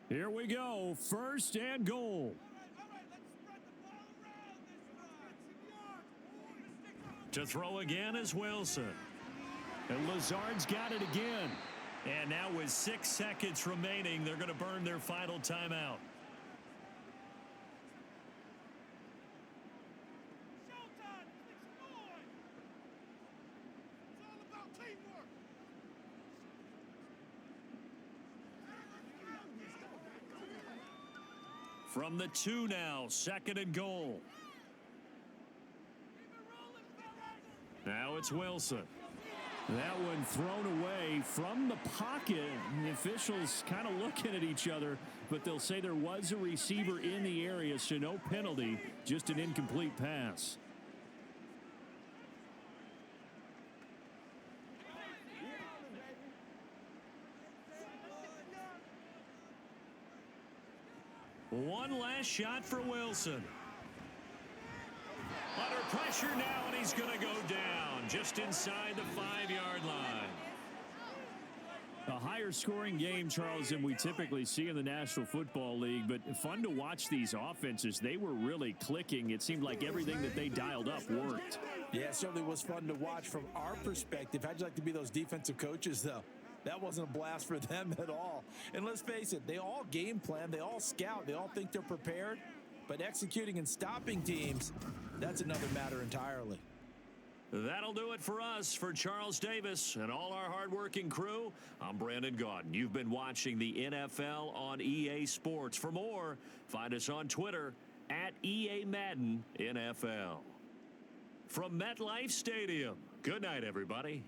Here we go. 1st and goal. To throw again is Wilson. And Lazard's got it again. And now with 6 seconds remaining, they're going to burn their final timeout. From the 2 now, 2nd and goal. Now it's Wilson. That one thrown away from the pocket. And the officials kind of looking at each other, but they'll say there was a receiver in the area, so no penalty, just an incomplete pass. One last shot for Wilson. Under pressure now, and he's going to go down just inside the 5-yard line. A higher scoring game, Charles, than we typically see in the National Football League, but fun to watch these offenses. They were really clicking. It seemed like everything that they dialed up worked. Yeah, it certainly was fun to watch from our perspective. How'd you like to be those defensive coaches, though? That wasn't a blast for them at all. And let's face it, they all game plan, they all scout, they all think they're prepared. But executing and stopping teams, that's another matter entirely. That'll do it for us. For Charles Davis and all our hardworking crew, I'm Brandon Gaudin. You've been watching the NFL on EA Sports. For more, find us on Twitter at EA Madden NFL. From MetLife Stadium, good night, everybody.